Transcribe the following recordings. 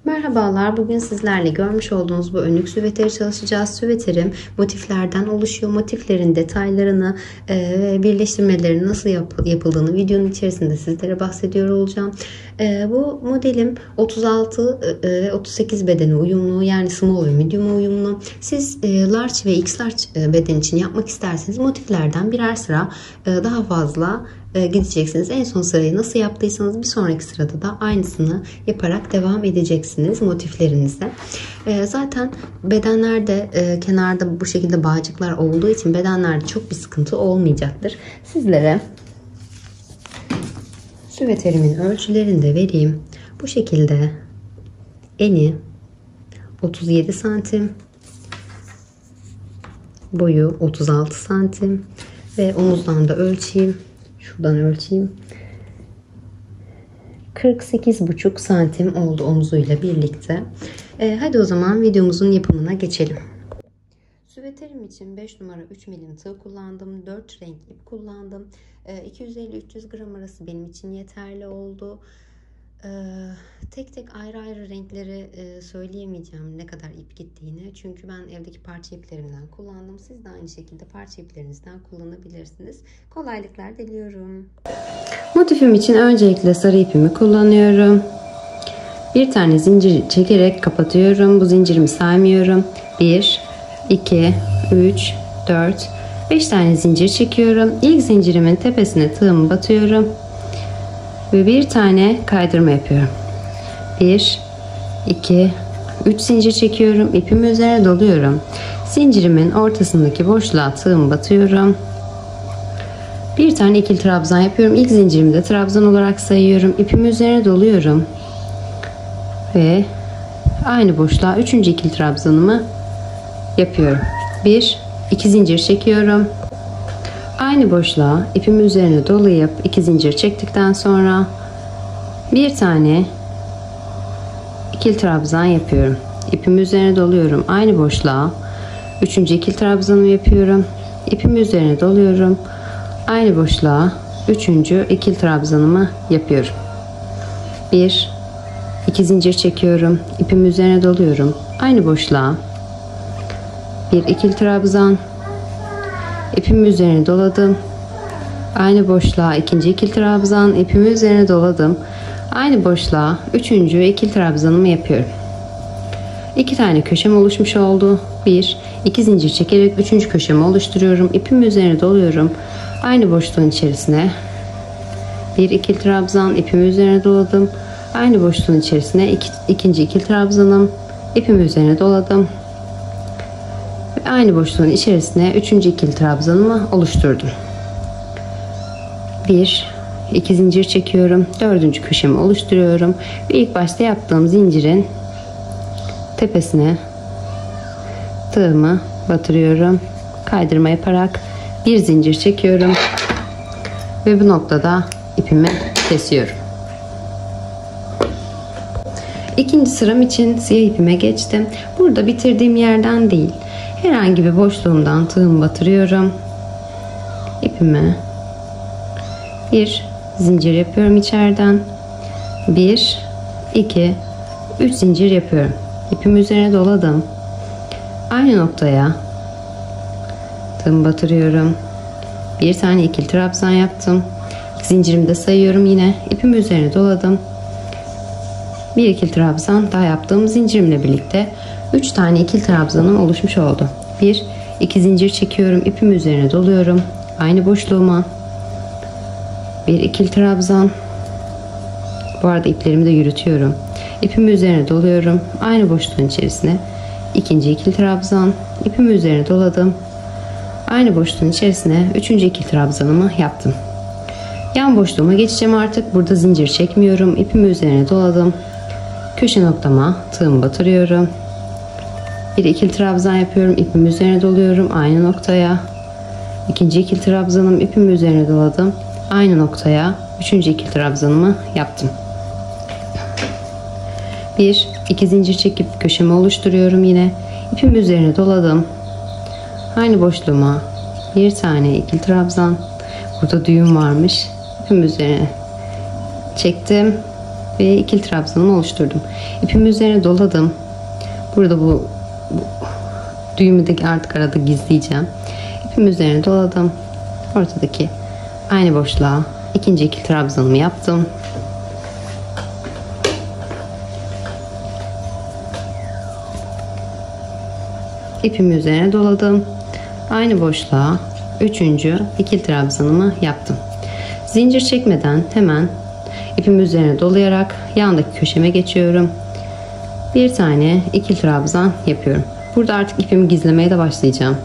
Merhabalar, bugün sizlerle görmüş olduğunuz bu önlük süveteri çalışacağız. Süveterim motiflerden oluşuyor. Motiflerin detaylarını ve birleştirmelerini nasıl yapıldığını videonun içerisinde sizlere bahsediyor olacağım. Bu modelim 36 ve 38 bedene uyumlu, yani small ve medium uyumlu. Siz large ve x large beden için yapmak isterseniz motiflerden birer sıra daha fazla gideceksiniz. En son sırayı nasıl yaptıysanız bir sonraki sırada da aynısını yaparak devam edeceksiniz motiflerinizde. Zaten bedenlerde kenarda bu şekilde bağcıklar olduğu için bedenlerde çok bir sıkıntı olmayacaktır. Sizlere süveterimin ölçülerini de vereyim. Bu şekilde eni 37 santim, boyu 36 santim ve omuzdan da ölçeyim. Şuradan ölçeyim. 48,5 santim oldu omzuyla birlikte. Hadi o zaman videomuzun yapımına geçelim. Süveterim için 5 numara 3 milim tığ kullandım. 4 renk ip kullandım. 250-300 gram arası benim için yeterli oldu. Tek tek ayrı ayrı renkleri söyleyemeyeceğim ne kadar ip gittiğini. Çünkü ben evdeki parça iplerimden kullandım. Siz de aynı şekilde parça iplerinizden kullanabilirsiniz. Kolaylıklar diliyorum. Motifim için öncelikle sarı ipimi kullanıyorum. Bir tane zincir çekerek kapatıyorum. Bu zincirimi saymıyorum. 1, 2, 3, 4, 5 tane zincir çekiyorum. İlk zincirimin tepesine tığımı batıyorum. Ve bir tane kaydırma yapıyorum. 1, 2, 3 zincir çekiyorum. İpimi üzerine doluyorum. Zincirimin ortasındaki boşluğa tığımı batıyorum. Bir tane ikili trabzan yapıyorum. İlk zincirimi de trabzan olarak sayıyorum. İpimi üzerine doluyorum. Ve aynı boşluğa 3. ikili trabzanımı yapıyorum. 1, 2 zincir çekiyorum. Aynı boşluğa ipimi üzerine dolayıp 2 zincir çektikten sonra bir tane ikili trabzan yapıyorum. İpimi üzerine doluyorum. Aynı boşluğa 3. ikili trabzanımı yapıyorum. İpimi üzerine doluyorum. Aynı boşluğa 3. ikili trabzanımı yapıyorum. 1, 2 zincir çekiyorum. İpimi üzerine doluyorum. Aynı boşluğa bir ikili trabzan. İpimi üzerine doladım. Aynı boşluğa 2. ikili trabzan. İpimi üzerine doladım. Aynı boşluğa 3. ikili trabzanımı yapıyorum. 2 tane köşem oluşmuş oldu. 1, 2 zincir çekerek 3. köşemi oluşturuyorum. İpimi üzerine doluyorum. Aynı boşluğun içerisine bir ikili trabzan. İpimi üzerine doladım. Aynı boşluğun içerisine 2. ikili trabzanım. İpimi üzerine doladım. Aynı boşluğun içerisine 3. ikili trabzanımı oluşturdum. 1, 2 zincir çekiyorum. 4. köşemi oluşturuyorum. Ve ilk başta yaptığım zincirin tepesine tığımı batırıyorum. Kaydırma yaparak bir zincir çekiyorum. Ve bu noktada ipimi kesiyorum. İkinci sıram için siyah ipime geçtim. Burada bitirdiğim yerden değil, herhangi bir boşluğumdan tığımı batırıyorum. İpime bir zincir yapıyorum içeriden. 1, 2, 3 zincir yapıyorum. İpimi üzerine doladım. Aynı noktaya tığımı batırıyorum. Bir tane ikili trabzan yaptım. Zincirimi de sayıyorum yine. İpimi üzerine doladım. Bir ikili trabzan daha yaptığım zincirimle birlikte 3 tane ikili trabzanım oluşmuş oldu. 1, 2 zincir çekiyorum. İpimi üzerine doluyorum. Aynı boşluğuma bir ikili trabzan. Bu arada iplerimi de yürütüyorum. İpimi üzerine doluyorum. Aynı boşluğun içerisine 2. ikili trabzan. İpimi üzerine doladım. Aynı boşluğun içerisine 3. ikili trabzanımı yaptım. Yan boşluğuma geçeceğim artık. Burada zincir çekmiyorum. İpimi üzerine doladım. Köşe noktama tığımı batırıyorum. Bir ikili trabzan yapıyorum. İpimi üzerine doluyorum. Aynı noktaya. 2. ikili trabzanım. İpimi üzerine doladım. Aynı noktaya 3. ikili trabzanımı yaptım. 1, 2 zincir çekip köşemi oluşturuyorum yine. İpimi üzerine doladım. Aynı boşluğuma bir tane ikili trabzan. Burada düğüm varmış. İpimi üzerine çektim. ve ikili trabzanımı oluşturdum. İpimi üzerine doladım. Burada bu düğümü de artık arada gizleyeceğim. İpimi üzerine doladım. Ortadaki aynı boşluğa ikinci ikili trabzanımı yaptım. İpimi üzerine doladım. Aynı boşluğa üçüncü ikili trabzanımı yaptım. Zincir çekmeden hemen ipimi üzerine dolayarak yandaki köşeme geçiyorum. Bir tane ikili trabzan yapıyorum. Burada artık ipimi gizlemeye de başlayacağım.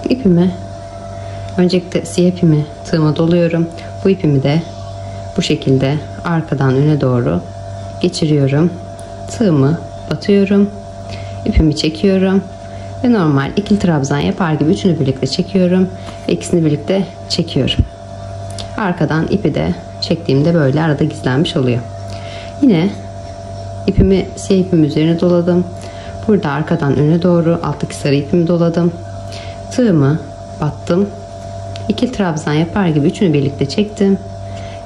İpimi öncelikle siyah ipimi tığıma doluyorum. Bu ipimi de bu şekilde arkadan öne doğru geçiriyorum. Tığımı batıyorum. İpimi çekiyorum ve normal ikili trabzan yapar gibi üçünü birlikte çekiyorum ve ikisini birlikte çekiyorum. Arkadan ipi de çektiğimde böyle arada gizlenmiş oluyor. Yine ipimi siyah ipim üzerine doladım. Burada arkadan öne doğru alttaki sarı ipimi doladım. Tığımı battım. İkili trabzan yapar gibi üçünü birlikte çektim.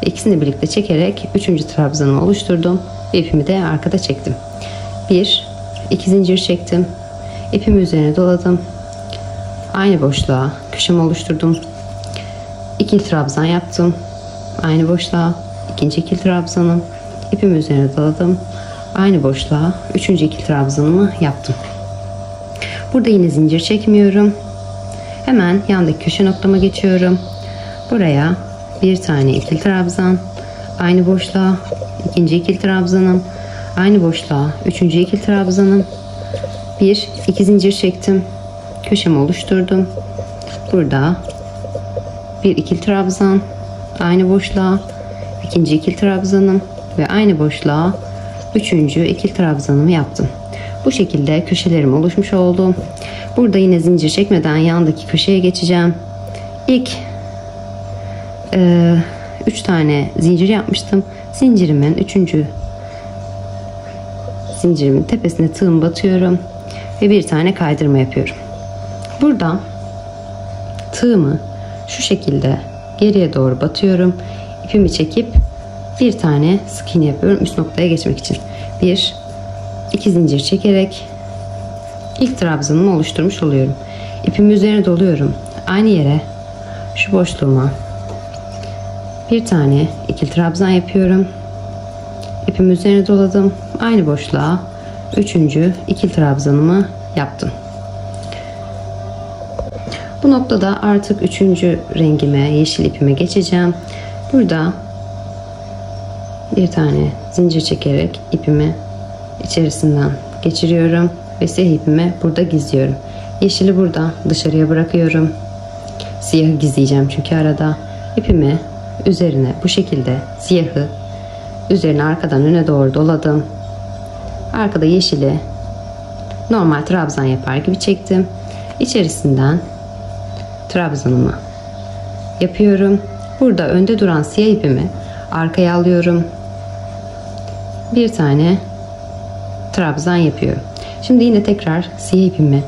İkisini birlikte çekerek üçüncü trabzanımı oluşturdum ve ipimi de arkada çektim. 1 2 zincir çektim. İpimi üzerine doladım. Aynı boşluğa köşemi oluşturdum. İkili trabzan yaptım. Aynı boşluğa ikinci ikili trabzanım. İpimi üzerine doladım. Aynı boşluğa üçüncü ikili trabzanımı yaptım. Burada yine zincir çekmiyorum. Hemen yandaki köşe noktama geçiyorum. Buraya bir tane ikili trabzan, aynı boşluğa ikinci ikili trabzanım, aynı boşluğa üçüncü ikili trabzanım, 1 2 zincir çektim. Köşemi oluşturdum. Burada bir ikili trabzan, aynı boşluğa ikinci ikili trabzanım ve aynı boşluğa üçüncü ikili trabzanımı yaptım. Bu şekilde köşelerim oluşmuş oldu. Burada yine zincir çekmeden yandaki köşeye geçeceğim. İlk 3 tane zincir yapmıştım. Zincirimin 3. zincirimin tepesine tığım batıyorum ve bir tane kaydırma yapıyorum. Burada tığımı şu şekilde geriye doğru batıyorum. İpimi çekip bir tane sık iğne yapıyorum üst noktaya geçmek için. 1 2 zincir çekerek ilk trabzanımı oluşturmuş oluyorum. İpimi üzerine doluyorum. Aynı yere şu boşluğuma bir tane ikili trabzan yapıyorum. İpimi üzerine doladım. Aynı boşluğa üçüncü ikili trabzanımı yaptım. Bu noktada artık üçüncü rengime, yeşil ipime geçeceğim. Burada bir tane zincir çekerek ipimi içerisinden geçiriyorum ve siyah ipimi burada gizliyorum. Yeşili burada dışarıya bırakıyorum. Siyahı gizleyeceğim çünkü arada. İpimi üzerine bu şekilde siyahı üzerine arkadan öne doğru doladım. Arkada yeşili normal trabzan yapar gibi çektim. İçerisinden trabzanımı yapıyorum. Burada önde duran siyah ipimi arkaya alıyorum. Bir tane trabzan yapıyorum. Şimdi yine tekrar siyah ipimi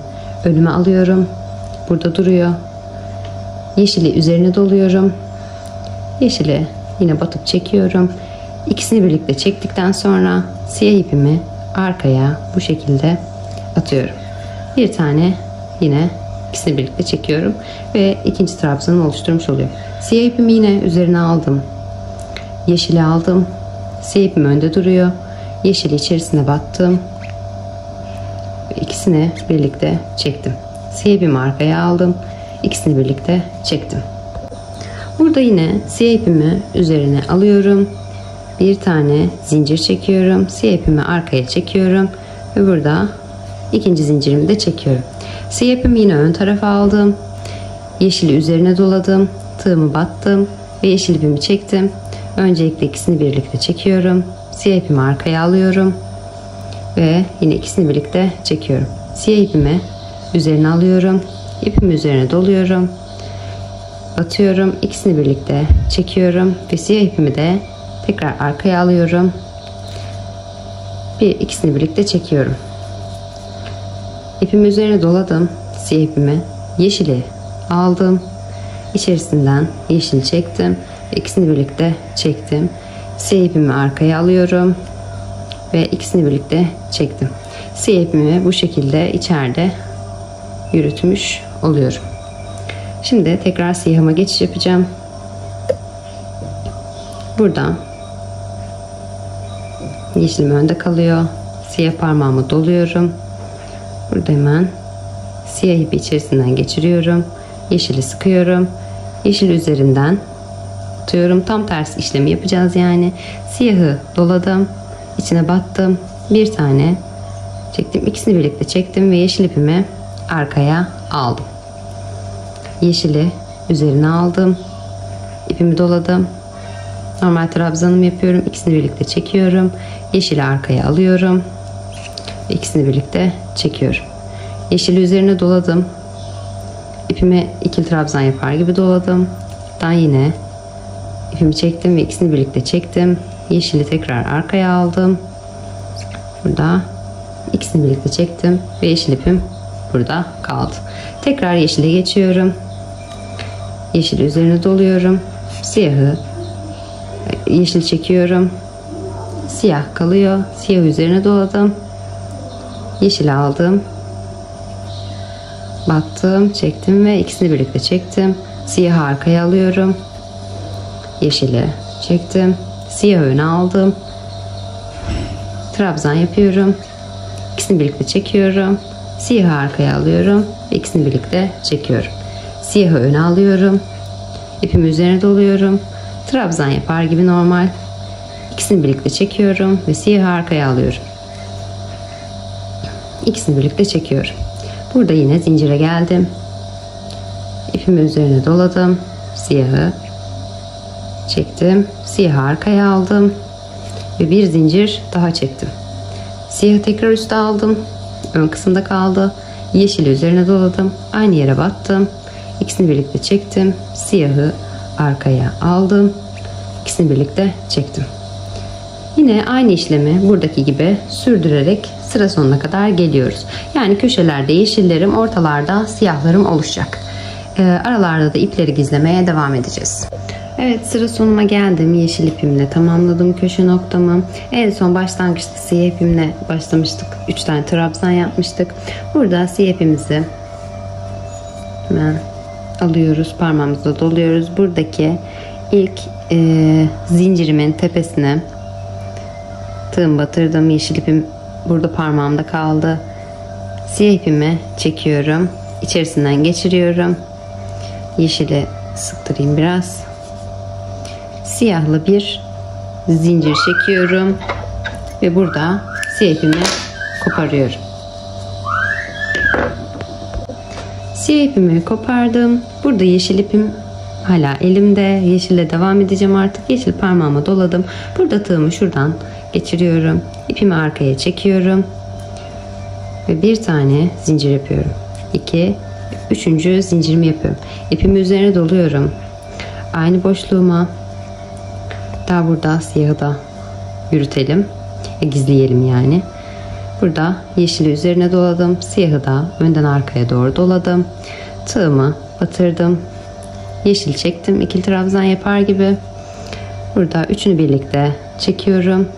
önüme alıyorum. Burada duruyor. Yeşili üzerine doluyorum. Yeşili yine batıp çekiyorum. İkisini birlikte çektikten sonra siyah ipimi arkaya bu şekilde atıyorum. Bir tane yine ikisini birlikte çekiyorum ve ikinci trabzanımı oluşturmuş oluyor. Siyah ipimi yine üzerine aldım. Yeşili aldım. Siyah ipim önde duruyor. Yeşili içerisine battım. Ve ikisini birlikte çektim. Siyah ipimi arkaya aldım. İkisini birlikte çektim. Burada yine siyah ipimi üzerine alıyorum. Bir tane zincir çekiyorum. Siyah ipimi arkaya çekiyorum. Ve burada ikinci zincirimi de çekiyorum. Siyah ipimi yine ön tarafa aldım. Yeşili üzerine doladım. Tığımı battım. Ve yeşil ipimi çektim. Öncelikle ikisini birlikte çekiyorum. Siyah ipimi arkaya alıyorum. Ve yine ikisini birlikte çekiyorum. Siyah ipimi üzerine alıyorum. İpimi üzerine doluyorum. Batıyorum. İkisini birlikte çekiyorum. Ve siyah ipimi de tekrar arkaya alıyorum. İkisini birlikte çekiyorum. İpimi üzerine doladım. Siyah ipimi. Yeşili aldım. İçerisinden yeşil çektim. İkisini birlikte çektim. Siyah ipimi arkaya alıyorum ve ikisini birlikte çektim. Siyah ipimi bu şekilde içeride yürütmüş oluyorum. Şimdi tekrar siyahıma geçiş yapacağım. Burada yeşilim önde kalıyor. Siyah parmağımı doluyorum. Burada hemen siyah ipi içerisinden geçiriyorum. Yeşili sıkıyorum. Yeşil üzerinden tutuyorum. Tam tersi işlemi yapacağız yani. Siyahı doladım. İçine battım. Bir tane çektim. İkisini birlikte çektim ve yeşil ipimi arkaya aldım. Yeşili üzerine aldım. İpimi doladım. Normal trabzanımı yapıyorum. İkisini birlikte çekiyorum. Yeşili arkaya alıyorum. Ve ikisini birlikte çekiyorum. Yeşili üzerine doladım. İpimi ikili trabzan yapar gibi doladım. Daha yine ipimi çektim ve ikisini birlikte çektim. Yeşili tekrar arkaya aldım. Burada ikisini birlikte çektim ve yeşil ipim burada kaldı. Tekrar yeşile geçiyorum. Yeşili üzerine doluyorum. Siyahı yeşil çekiyorum. Siyah kalıyor. Siyah üzerine doladım. Yeşili aldım. Battım, çektim ve ikisini birlikte çektim. Siyahı arkaya alıyorum. Yeşili çektim. Siyahı öne aldım. Trabzan yapıyorum. İkisini birlikte çekiyorum. Siyahı arkaya alıyorum ve ikisini birlikte çekiyorum. Siyahı öne alıyorum. İpimi üzerine doluyorum. Trabzan yapar gibi normal. İkisini birlikte çekiyorum ve siyahı arkaya alıyorum. İkisini birlikte çekiyorum. Burada yine zincire geldim. İpimi üzerine doladım. Siyahı çektim. Siyahı arkaya aldım. Ve bir zincir daha çektim. Siyahı tekrar üste aldım. Ön kısımda kaldı. Yeşili üzerine doladım. Aynı yere battım. İkisini birlikte çektim. Siyahı arkaya aldım. İkisini birlikte çektim. Yine aynı işlemi buradaki gibi sürdürerek sıra sonuna kadar geliyoruz. Yani köşelerde yeşillerim, ortalarda siyahlarım oluşacak. Aralarda da ipleri gizlemeye devam edeceğiz. Evet, sıra sonuma geldim. Yeşil ipimle tamamladım köşe noktamı. En son başlangıçta siyah ipimle başlamıştık. 3 tane trabzan yapmıştık. Burada siyah ipimizi hemen alıyoruz. Parmağımızla doluyoruz. Buradaki ilk zincirimin tepesine tığım batırdım. Yeşil ipim burada parmağımda kaldı. Siyah ipimi çekiyorum. İçerisinden geçiriyorum. Yeşili sıktırayım biraz. Siyahla bir zincir çekiyorum. Ve burada siyah ipimi koparıyorum. Siyah ipimi kopardım. Burada yeşil ipim hala elimde. Yeşille devam edeceğim artık. Yeşil parmağıma doladım. Burada tığımı şuradan geçiriyorum. İpimi arkaya çekiyorum. Ve bir tane zincir yapıyorum. 2, 3. zincirimi yapıyorum. İpimi üzerine doluyorum. Aynı boşluğuma. Daha burada siyahı da yürütelim. Gizleyelim yani. Burada yeşili üzerine doladım. Siyahı da önden arkaya doğru doladım. Tığımı batırdım. Yeşil çektim. İkili trabzan yapar gibi. Burada üçünü birlikte çekiyorum.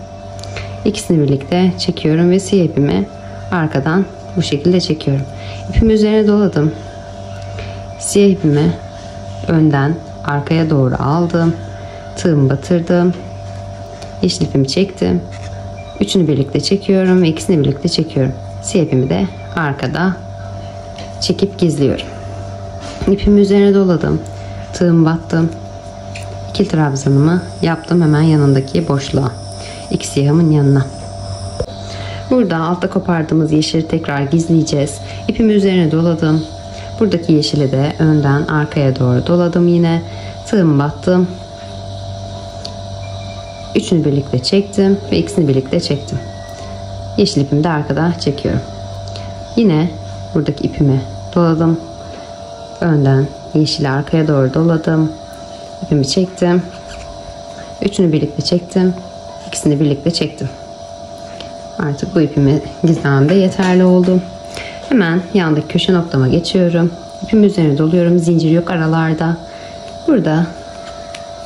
İkisini birlikte çekiyorum ve siyah ipimi arkadan bu şekilde çekiyorum. İpimi üzerine doladım. Siyah ipimi önden arkaya doğru aldım. Tığımı batırdım. Yeşil ipimi çektim. Üçünü birlikte çekiyorum ve ikisini birlikte çekiyorum. Siyah ipimi de arkada çekip gizliyorum. İpimi üzerine doladım. Tığımı battım. İki trabzanımı yaptım hemen yanındaki boşluğa. İki siyahımın yanına. Burada altta kopardığımız yeşili tekrar gizleyeceğiz. İpimi üzerine doladım. Buradaki yeşili de önden arkaya doğru doladım yine. Tığımı battım. Üçünü birlikte çektim ve ikisini birlikte çektim. Yeşil ipimi de arkada çekiyorum. Yine buradaki ipimi doladım. Önden yeşili arkaya doğru doladım. İpimi çektim. Üçünü birlikte çektim. İkisini birlikte çektim. Artık bu ipimi gizlememde yeterli oldu. Hemen yandaki köşe noktama geçiyorum. İpimi üzerine doluyorum. Zincir yok aralarda. Burada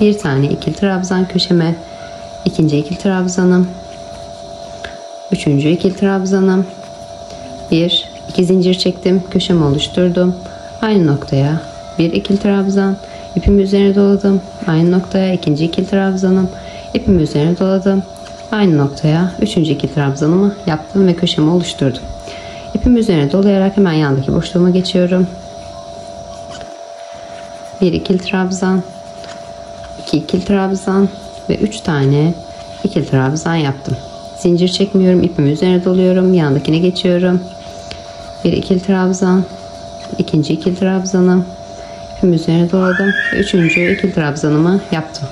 bir tane ikili trabzan köşeme ikinci ikili trabzanım, üçüncü ikili trabzanım, bir iki zincir çektim, köşemi oluşturdum, aynı noktaya bir ikili trabzan, ipimi üzerine doladım, aynı noktaya ikinci ikili trabzanım, ipimi üzerine doladım, aynı noktaya üçüncü ikili trabzanımı yaptım ve köşemi oluşturdum. İpimi üzerine dolayarak hemen yandaki boşluğuma geçiyorum. Bir ikili trabzan, iki ikili trabzan ve 3 tane ikili trabzan yaptım. Zincir çekmiyorum, ipimi üzerine doluyorum, yandakine geçiyorum. Bir ikili trabzan, ikinci ikili trabzanım, ipimi üzerine doladım ve üçüncü ikili trabzanımı yaptım.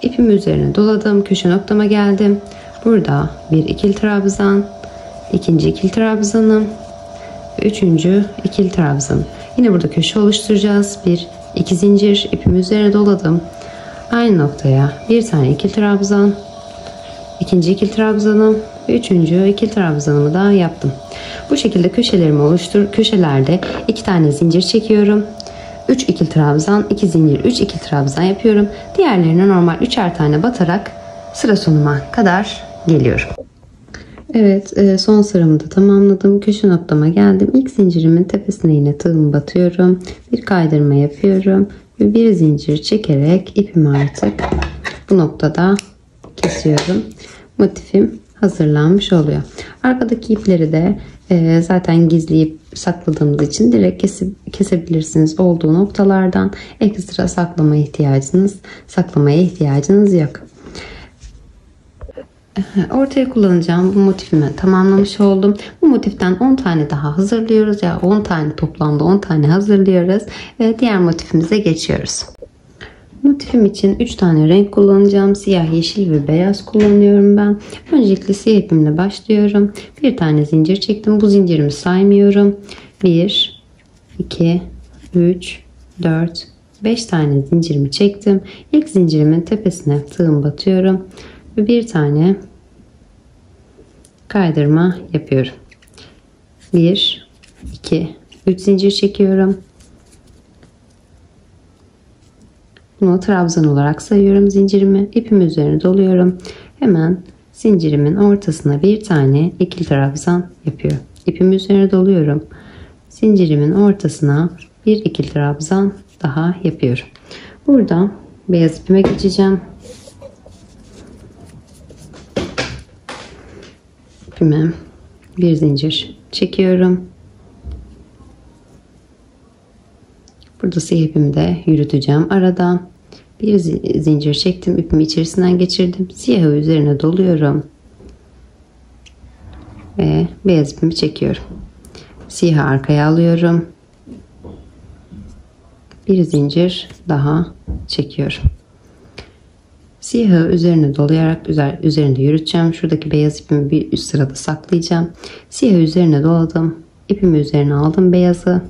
İpimi üzerine doladım, köşe noktama geldim. Burada bir ikili trabzan, ikinci ikili trabzanım ve üçüncü ikili trabzanım. Yine burada köşe oluşturacağız. Bir iki zincir, ipimi üzerine doladım. Aynı noktaya bir tane ikili trabzan, ikinci ikili trabzanım ve üçüncü ikili trabzanımı da yaptım. Bu şekilde köşelerimi köşelerde 2 tane zincir çekiyorum. 3 ikili trabzan, 2 zincir, 3 ikili trabzan yapıyorum. Diğerlerine normal 3'er tane batarak sıra sonuma kadar geliyorum. Evet, son sıramı da tamamladım. Köşe noktama geldim. İlk zincirimin tepesine yine tığımı batıyorum. Bir kaydırma yapıyorum ve bir zincir çekerek ipimi artık bu noktada kesiyorum. Motifim hazırlanmış oluyor. Arkadaki ipleri de zaten gizleyip sakladığımız için direkt kesebilirsiniz. Olduğu noktalardan ekstra saklamaya ihtiyacınız yok. Ortaya kullanacağım bu motifimi tamamlamış oldum. Bu motiften 10 tane daha hazırlıyoruz. Ya 10 tane, toplamda 10 tane hazırlıyoruz. Diğer motifimize geçiyoruz. Motifim için 3 tane renk kullanacağım. Siyah, yeşil ve beyaz kullanıyorum ben. Öncelikle siyah ipimle başlıyorum. Bir tane zincir çektim. Bu zincirimi saymıyorum. 1, 2, 3, 4, 5 tane zincirimi çektim. İlk zincirimin tepesine tığım batıyorum. Ve bir tane kaydırma yapıyorum. 1, 2, 3 zincir çekiyorum. Bunu trabzan olarak sayıyorum zincirimi. İpimi üzerine doluyorum. Hemen zincirimin ortasına bir tane ikili trabzan yapıyorum. İpimi üzerine doluyorum. Zincirimin ortasına bir ikili trabzan daha yapıyorum. Burada beyaz ipime geçeceğim. İpime bir zincir çekiyorum. Burada siyah ipimi de yürüteceğim. Aradan bir zincir çektim. İpimi içerisinden geçirdim. Siyahı üzerine doluyorum. Ve beyaz ipimi çekiyorum. Siyahı arkaya alıyorum. Bir zincir daha çekiyorum. Siyahı üzerine dolayarak üzerinde yürüteceğim. Şuradaki beyaz ipimi bir üst sırada saklayacağım. Siyahı üzerine doladım. İpimi üzerine aldım beyazı.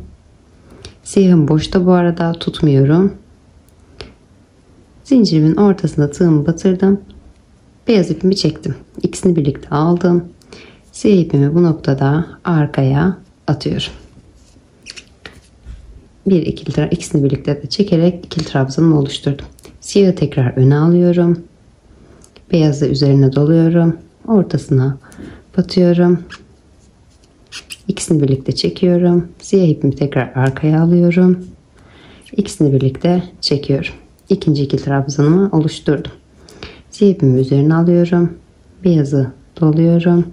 Siyahım boşta bu arada, tutmuyorum. Zincirimin ortasına tığımı batırdım. Beyaz ipimi çektim. İkisini birlikte aldım. Siyah ipimi bu noktada arkaya atıyorum. İkisini birlikte de çekerek ikili trabzanımı oluşturdum. Siyahı tekrar öne alıyorum. Beyazı üzerine doluyorum. Ortasına batıyorum. İkisini birlikte çekiyorum. Siyah ipimi tekrar arkaya alıyorum. İkisini birlikte çekiyorum. İkinci ikili trabzanımı oluşturdum. Siyah ipimi üzerine alıyorum. Beyazı doluyorum.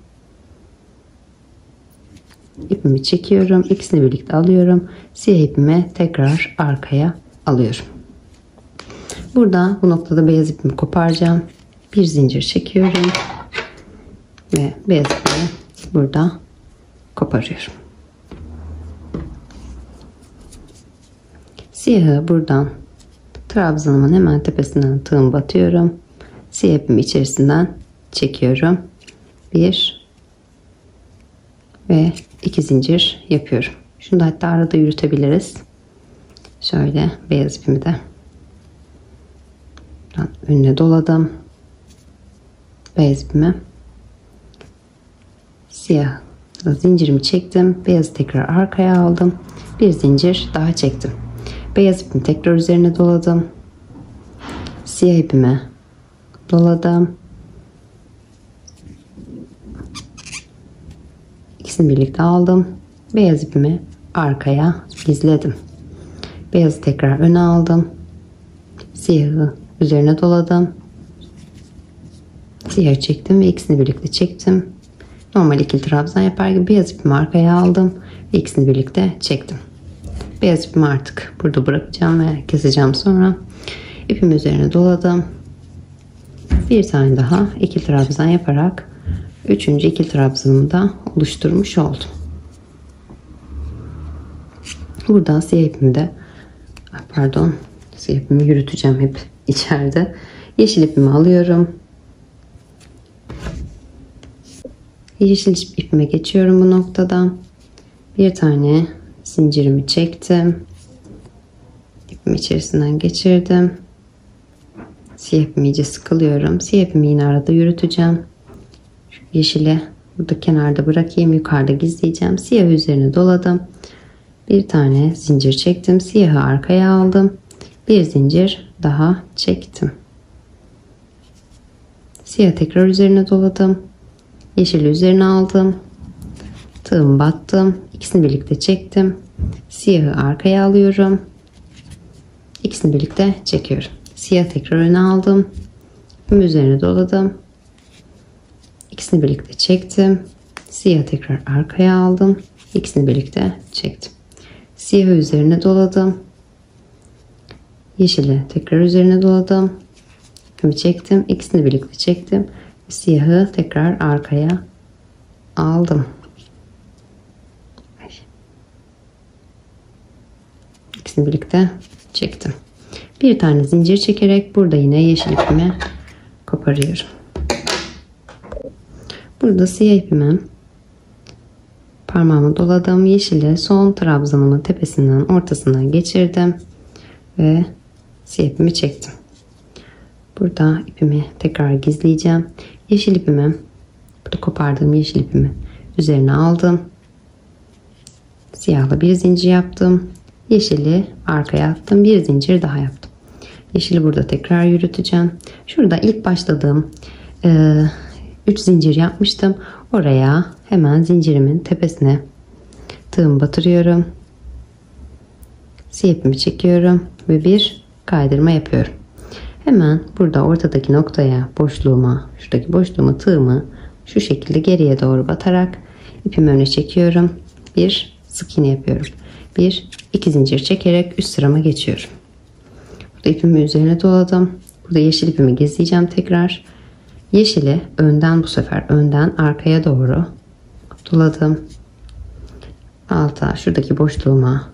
İpimi çekiyorum. İkisini birlikte alıyorum. Siyah ipimi tekrar arkaya alıyorum. Burada bu noktada beyaz ipimi koparacağım. Bir zincir çekiyorum. Ve beyaz ipimi burada koparıyorum. Siyahı buradan trabzanımın hemen tepesinden tığım batıyorum. Siyah ipimi içerisinden çekiyorum. 1 ve 2 zincir yapıyorum. Şunu da hatta arada yürütebiliriz. Şöyle beyaz ipimi de önüne doladım. Beyaz ipimi, siyah zincirimi çektim. Beyazı tekrar arkaya aldım. Bir zincir daha çektim. Beyaz ipimi tekrar üzerine doladım. Siyah ipimi doladım. İkisini birlikte aldım. Beyaz ipimi arkaya gizledim. Beyazı tekrar öne aldım. Siyahı üzerine doladım. Siyahı çektim ve ikisini birlikte çektim. Normal ikili trabzan yapar gibi beyaz ipimi arkaya aldım ve ikisini birlikte çektim. Beyaz ipimi artık burada bırakacağım ve keseceğim sonra. İpimi üzerine doladım. Bir tane daha ikili trabzan yaparak üçüncü ikili trabzanımı da oluşturmuş oldum. Burada siyah ipimi de siyah ipimi yürüteceğim hep içeride. Yeşil ipimi alıyorum. Yeşil ipime geçiyorum bu noktadan. Bir tane zincirimi çektim. İpimi içerisinden geçirdim. Siyah ipimi iyice sıkılıyorum. Siyah ipimi yine arada yürüteceğim. Şu yeşili burada kenarda bırakayım. Yukarıda gizleyeceğim. Siyahı üzerine doladım. Bir tane zincir çektim. Siyahı arkaya aldım. Bir zincir daha çektim. Siyahı tekrar üzerine doladım. Yeşili üzerine aldım. Tığımı battım. İkisini birlikte çektim. Siyahı arkaya alıyorum. İkisini birlikte çekiyorum. Siyah tekrar öne aldım. İpimi üzerine doladım. İkisini birlikte çektim. Siyah tekrar arkaya aldım. İkisini birlikte çektim. Siyahı üzerine doladım. Yeşili tekrar üzerine doladım. İpimi çektim. İkisini birlikte çektim. Siyahı tekrar arkaya aldım. İkisini birlikte çektim. Bir tane zincir çekerek burada yine yeşil ipimi koparıyorum. Burada siyah ipimi parmağımı doladım. Yeşili son trabzanımın tepesinden ortasından geçirdim ve siyah ipimi çektim. Burada ipimi tekrar gizleyeceğim. Yeşil ipimi, burada kopardığım yeşil ipimi üzerine aldım. Siyahla bir zincir yaptım. Yeşili arkaya attım. Bir zincir daha yaptım. Yeşili burada tekrar yürüteceğim. Şurada ilk başladığım 3 zincir yapmıştım. Oraya hemen zincirimin tepesine tığımı batırıyorum. Siyah ipimi çekiyorum ve bir kaydırma yapıyorum. Hemen burada ortadaki noktaya, şuradaki boşluğuma tığımı şu şekilde geriye doğru batarak ipimi öne çekiyorum. Bir sık iğne yapıyorum. Bir, iki zincir çekerek üst sırama geçiyorum. Burada ipimi üzerine doladım. Burada yeşil ipimi gizleyeceğim tekrar. Yeşili önden, bu sefer önden arkaya doğru doladım. Alta şuradaki boşluğuma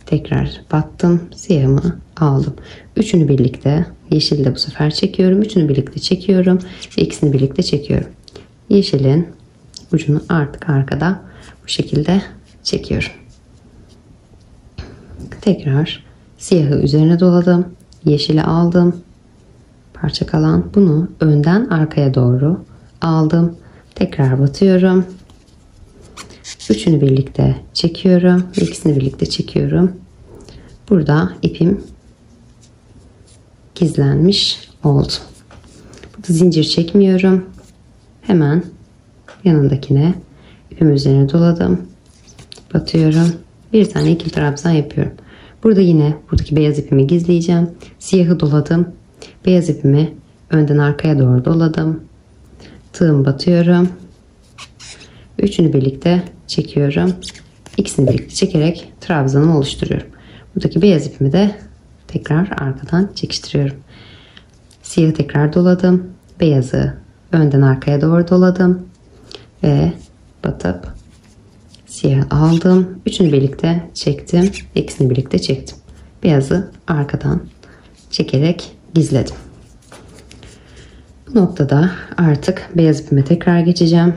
tekrar battım. Siyahımı aldım. Üçünü birlikte, yeşili de bu sefer çekiyorum. Üçünü birlikte çekiyorum ve ikisini birlikte çekiyorum. Yeşilin ucunu artık arkada bu şekilde çekiyorum. Tekrar siyahı üzerine doladım. Yeşili aldım. Parça kalan bunu önden arkaya doğru aldım. Tekrar batıyorum. Üçünü birlikte çekiyorum. İkisini birlikte çekiyorum. Burada ipim gizlenmiş oldu. Burada zincir çekmiyorum. Hemen yanındakine ipim üzerine doladım. Batıyorum. Bir tane ikili trabzan yapıyorum. Burada yine buradaki beyaz ipimi gizleyeceğim. Siyahı doladım. Beyaz ipimi önden arkaya doğru doladım. Tığımı batıyorum. Üçünü birlikte çekiyorum. İkisini birlikte çekerek trabzanımı oluşturuyorum. Buradaki beyaz ipimi de tekrar arkadan çekiştiriyorum. Siyahı tekrar doladım. Beyazı önden arkaya doğru doladım. Ve batıp siyahı aldım. Üçünü birlikte çektim. İkisini birlikte çektim. Beyazı arkadan çekerek gizledim. Bu noktada artık beyaz ipime tekrar geçeceğim.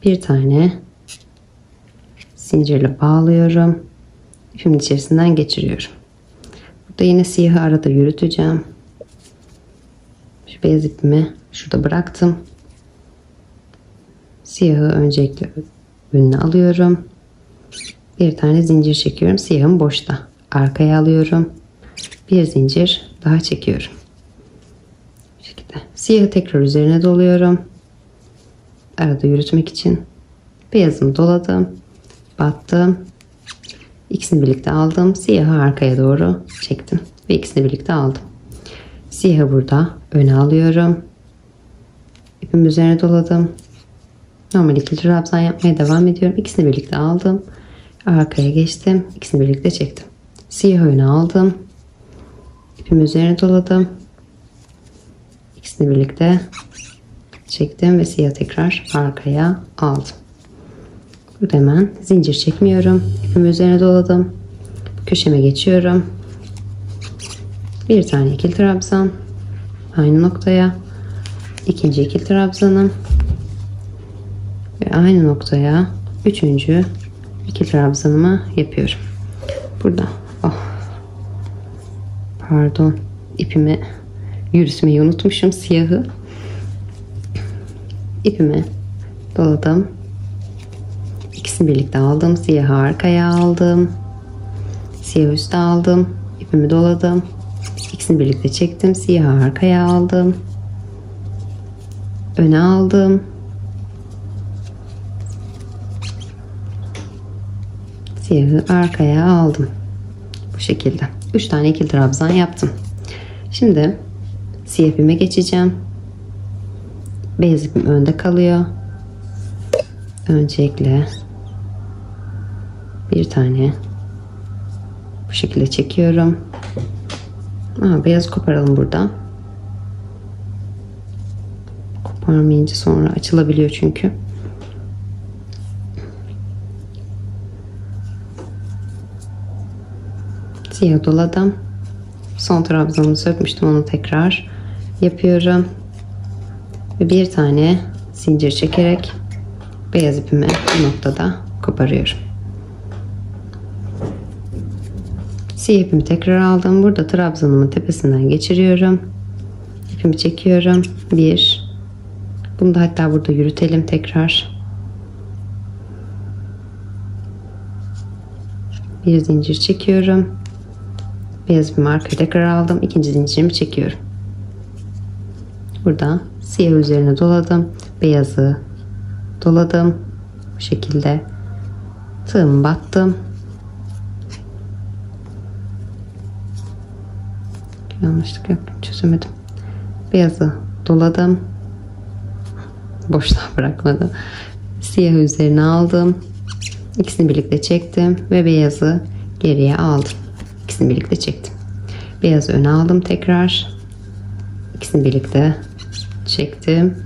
Bir tane zincirle bağlıyorum. İpimin içerisinden geçiriyorum. Burada yine siyahı arada yürüteceğim. Şu beyaz ipimi şurada bıraktım. Siyahı öncelikle önüne alıyorum. Bir tane zincir çekiyorum. Siyahım boşta. Arkaya alıyorum. Bir zincir daha çekiyorum. Bu şekilde. Siyahı tekrar üzerine doluyorum. Arada yürütmek için. Beyazımı doladım. Battım. İkisini birlikte aldım. Siyahı arkaya doğru çektim. Ve ikisini birlikte aldım. Siyahı burada öne alıyorum. İpim üzerine doladım. Normal ikili trabzan yapmaya devam ediyorum. İkisini birlikte aldım. Arkaya geçtim. İkisini birlikte çektim. Siyahı öne aldım. İpim üzerine doladım. İkisini birlikte çektim ve siyah tekrar arkaya aldım. Burada hemen zincir çekmiyorum. İpimi üzerine doladım. Köşeme geçiyorum. Bir tane ikili trabzan. Aynı noktaya. İkinci ikili trabzanım. Ve aynı noktaya üçüncü ikili trabzanımı yapıyorum. Burada. Pardon. İpimi yürütmeyi unutmuşum. Siyahı. İpimi doladım. İkisini birlikte aldım. Siyahı arkaya aldım. Siyahı üste aldım. İpimi doladım. İkisini birlikte çektim. Siyahı arkaya aldım. Öne aldım. Siyahı arkaya aldım. Bu şekilde. 3 tane ikili trabzan yaptım. Şimdi siyah ipime geçeceğim. Beyaz ipim önde kalıyor. Öncelikle bir tane bu şekilde çekiyorum. Beyaz koparalım burada. Koparmayınca sonra açılabiliyor çünkü. Siyah doladım. Son trabzanımı sökmüştüm. Onu tekrar yapıyorum. Ve bir tane zincir çekerek beyaz ipimi bu noktada koparıyorum. Siyah ipimi tekrar aldım. Burada trabzanımın tepesinden geçiriyorum. İpimi çekiyorum. Bunu da hatta burada yürütelim tekrar. Bir zincir çekiyorum. Beyaz ipimi arkaya tekrar aldım. İkinci zincirimi çekiyorum. Burada siyah üzerine doladım. Beyazı doladım. Bu şekilde tığımı battım. Yanlışlık yaptım. Çözemedim. Beyazı doladım. Boşluğa bırakmadım. Siyahı üzerine aldım. İkisini birlikte çektim ve beyazı geriye aldım. İkisini birlikte çektim. Beyazı öne aldım tekrar. İkisini birlikte çektim.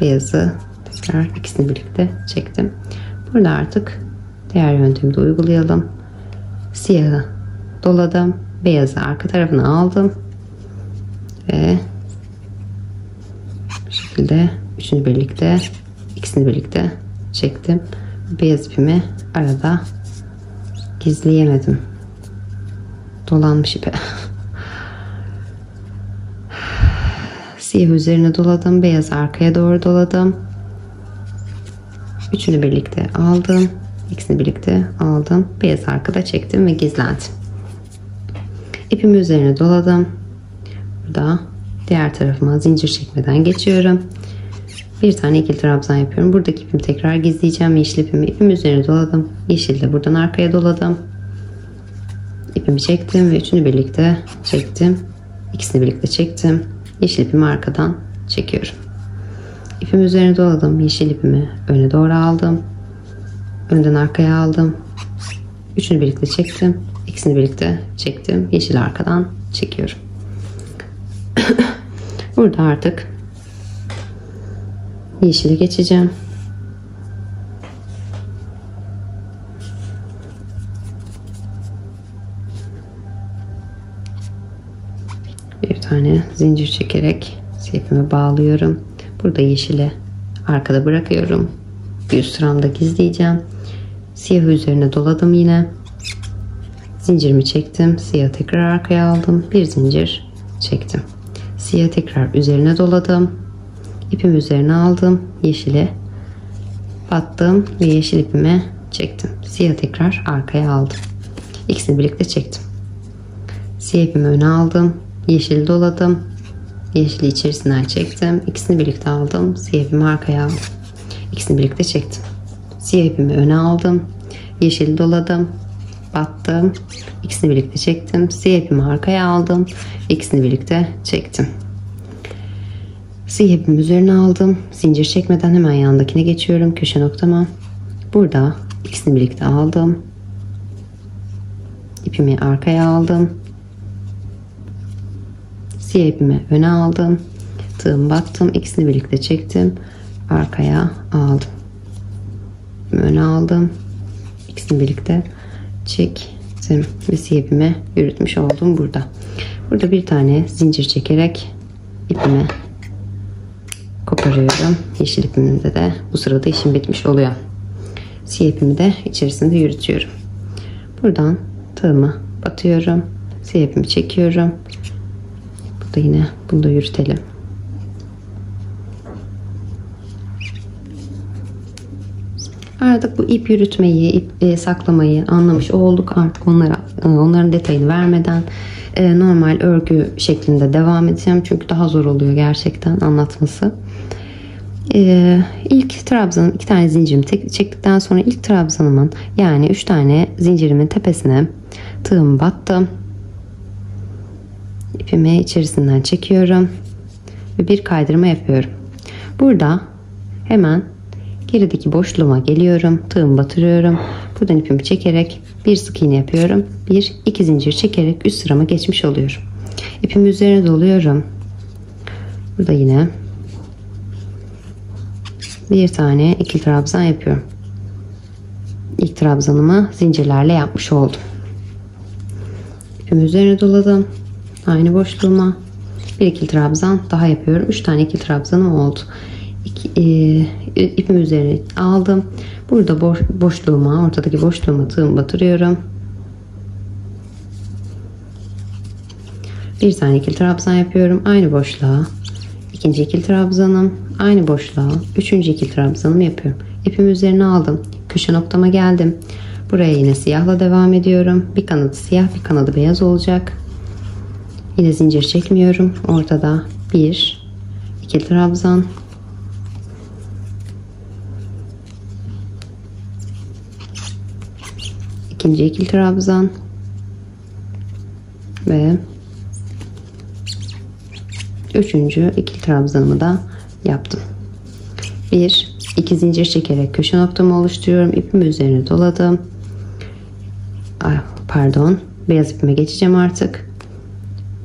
Beyazı tekrar ikisini birlikte çektim. Burada artık diğer yöntemi de uygulayalım. Siyahı doladım. Beyazı arka tarafına aldım. Ve bu şekilde ikisini birlikte çektim. Beyaz ipimi arada gizleyemedim. Dolanmış ipe. Siyah üzerine doladım. Beyaz arkaya doğru doladım. Üçünü birlikte aldım. İkisini birlikte aldım. Beyaz arkada çektim ve gizlendim. İpimi üzerine doladım. Burada diğer tarafıma zincir çekmeden geçiyorum. Bir tane ikili trabzan yapıyorum. Buradaki ipimi tekrar gizleyeceğim. Yeşil ipimi üzerine doladım. Yeşil de buradan arkaya doladım. İpimi çektim ve üçünü birlikte çektim. İkisini birlikte çektim. Yeşil ipimi arkadan çekiyorum. İpimi üzerine doladım. Yeşil ipimi öne doğru aldım. Önden arkaya aldım. Üçünü birlikte çektim. İkisini birlikte çektim. Yeşil arkadan çekiyorum. Burada artık yeşile geçeceğim. Bir tane zincir çekerek ipimi bağlıyorum. Burada yeşili arkada bırakıyorum. Bir üst sıramda gizleyeceğim. Siyahı üzerine doladım yine. Zincirimi çektim. Siyahı tekrar arkaya aldım. Bir zincir çektim. Siyahı tekrar üzerine doladım. İpimi üzerine aldım. Yeşili battım ve yeşil ipimi çektim. Siyahı tekrar arkaya aldım. İkisini birlikte çektim. Siyah ipimi öne aldım. Yeşili doladım. Yeşili içerisinden çektim. İkisini birlikte aldım. Siyah ipimi arkaya aldım. İkisini birlikte çektim. Siyah ipimi öne aldım. Yeşili doladım. Battım. İkisini birlikte çektim. Siyah ipimi arkaya aldım. İkisini birlikte çektim. Siyah ipimi üzerine aldım. Zincir çekmeden hemen yanındakine geçiyorum. Köşe noktama. Burada ikisini birlikte aldım. İpimi arkaya aldım. Siyah ipimi öne aldım. Tığımı battım. İkisini birlikte çektim. Arkaya aldım. Öne aldım. İkisini birlikte çektim. Ve siyah ipimi yürütmüş oldum burada. Burada bir tane zincir çekerek ipimi koparıyorum. Yeşil ipimde de bu sırada işim bitmiş oluyor. Siyah ipimi de içerisinde yürütüyorum. Buradan tığımı batıyorum. Siyah ipimi çekiyorum. Burada yine bunu da yürütelim. Artık bu ip yürütmeyi, ip saklamayı anlamış olduk. Artık onların detayını vermeden normal örgü şeklinde devam edeceğim. Çünkü daha zor oluyor gerçekten anlatması. İlk trabzanım, 2 tane zincirimi çektikten sonra ilk trabzanımın yani 3 tane zincirimin tepesine tığımı battım. İpimi içerisinden çekiyorum ve bir kaydırma yapıyorum. Burada hemen gerideki boşluğuma geliyorum. Tığımı batırıyorum. Buradan ipimi çekerek bir sık iğne yapıyorum. 1-2 zincir çekerek üst sırama geçmiş oluyorum. İpimi üzerine doluyorum. Burada yine bir tane ikili trabzan yapıyorum. İlk trabzanımı zincirlerle yapmış oldum. İpimi üzerine doladım. Aynı boşluğuma bir ikili trabzan daha yapıyorum. 3 tane ikili trabzanım oldu. İpimi üzerine aldım. Burada boşluğuma, ortadaki boşluğuma tığımı batırıyorum. Bir tane ikili trabzan yapıyorum. Aynı boşluğa ikinci ikili trabzanım, aynı boşluğa üçüncü ikili trabzanımı yapıyorum. İpimi üzerine aldım. Köşe noktama geldim. Buraya yine siyahla devam ediyorum. Bir kanadı siyah, bir kanadı beyaz olacak. Yine zincir çekmiyorum. Ortada bir ikili trabzan, ikinci ikili trabzan ve üçüncü ikili trabzanımı da yaptım. 1-2 zincir çekerek köşe noktamı oluşturuyorum. İpimi üzerine doladım. Pardon, beyaz ipime geçeceğim artık.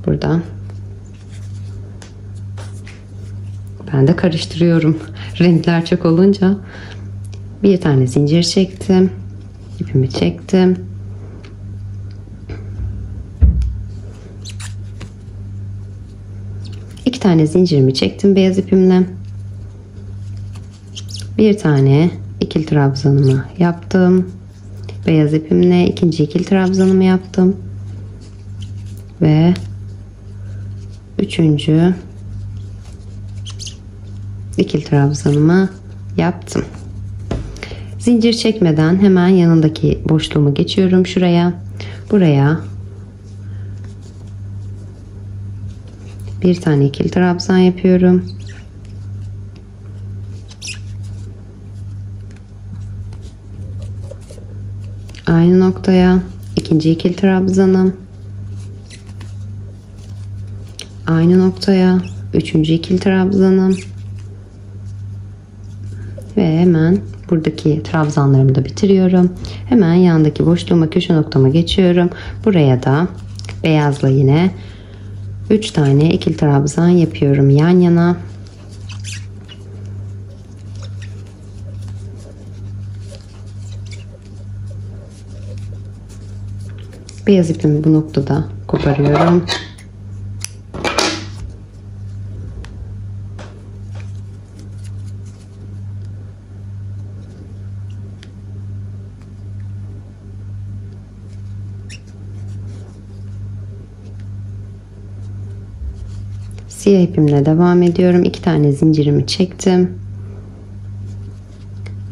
Burada ben de karıştırıyorum. Renkler çok olunca bir tane zincir çektim. İpimi çektim. İki tane zincirimi çektim beyaz ipimle. Bir tane ikili trabzanımı yaptım. Beyaz ipimle ikinci ikili trabzanımı yaptım. Ve üçüncü ikili trabzanımı yaptım. Zincir çekmeden hemen yanındaki boşluğumu geçiyorum şuraya. Buraya bir tane ikili trabzan yapıyorum. Aynı noktaya ikinci ikili trabzanım. Aynı noktaya üçüncü ikili trabzanım. Ve hemen buradaki trabzanlarımı da bitiriyorum. Hemen yandaki boşluğuma, köşe noktama geçiyorum. Buraya da beyazla yine 3 tane ikili trabzan yapıyorum yan yana. Beyaz ipimi bu noktada koparıyorum. Siyah ipimle devam ediyorum. 2 tane zincirimi çektim.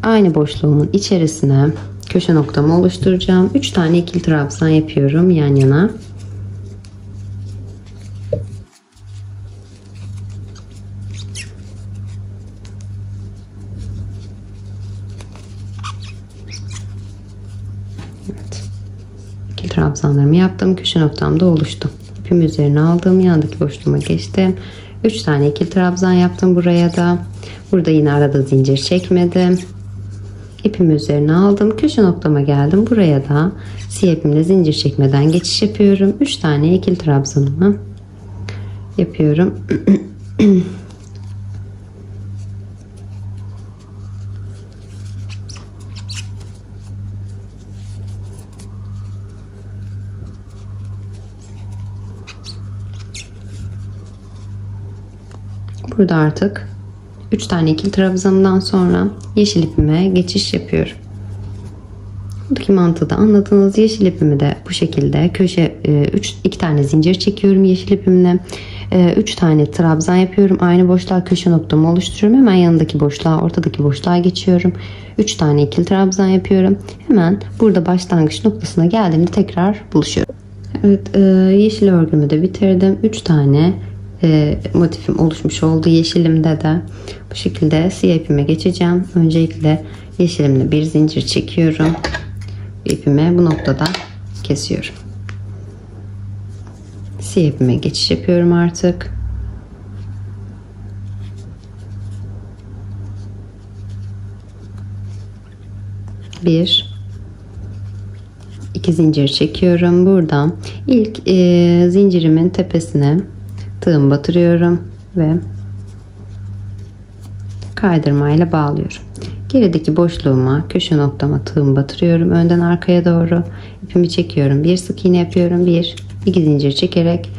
Aynı boşluğumun içerisine köşe noktamı oluşturacağım. 3 tane ikili trabzan yapıyorum yan yana. trabzanlarımı yaptım. Köşe noktam da oluştu. İpimi üzerine aldım. Yandaki boşluğuma geçtim. 3 tane ikili trabzan yaptım buraya da. Burada yine arada zincir çekmedim. İpimi üzerine aldım. Köşe noktama geldim. Buraya da siyah ipimle zincir çekmeden geçiş yapıyorum. 3 tane ikili trabzanımı yapıyorum. Burada artık 3 tane ikili trabzanından sonra yeşil ipime geçiş yapıyorum. Buradaki mantığı da anladınız. Yeşil ipimi de bu şekilde köşe 2 tane zincir çekiyorum yeşil ipimle. 3 tane trabzan yapıyorum. Aynı boşluğa köşe noktamı oluşturuyorum. Hemen yanındaki boşluğa, ortadaki boşluğa geçiyorum. 3 tane ikili trabzan yapıyorum. Hemen burada başlangıç noktasına geldiğimde tekrar buluşuyorum. Evet, yeşil örgümü de bitirdim. 3 tane motifim oluşmuş oldu. Yeşilimde de bu şekilde siyah ipime geçeceğim. Öncelikle yeşilimle bir zincir çekiyorum. İpimi bu noktada kesiyorum. Siyah ipime geçiş yapıyorum artık. İki zincir çekiyorum. Buradan ilk zincirimin tepesine tığım batırıyorum ve kaydırmayla bağlıyorum. Gerideki boşluğuma, köşe noktama tığım batırıyorum. Önden arkaya doğru ipimi çekiyorum. Bir sık iğne yapıyorum. İki zincir çekerek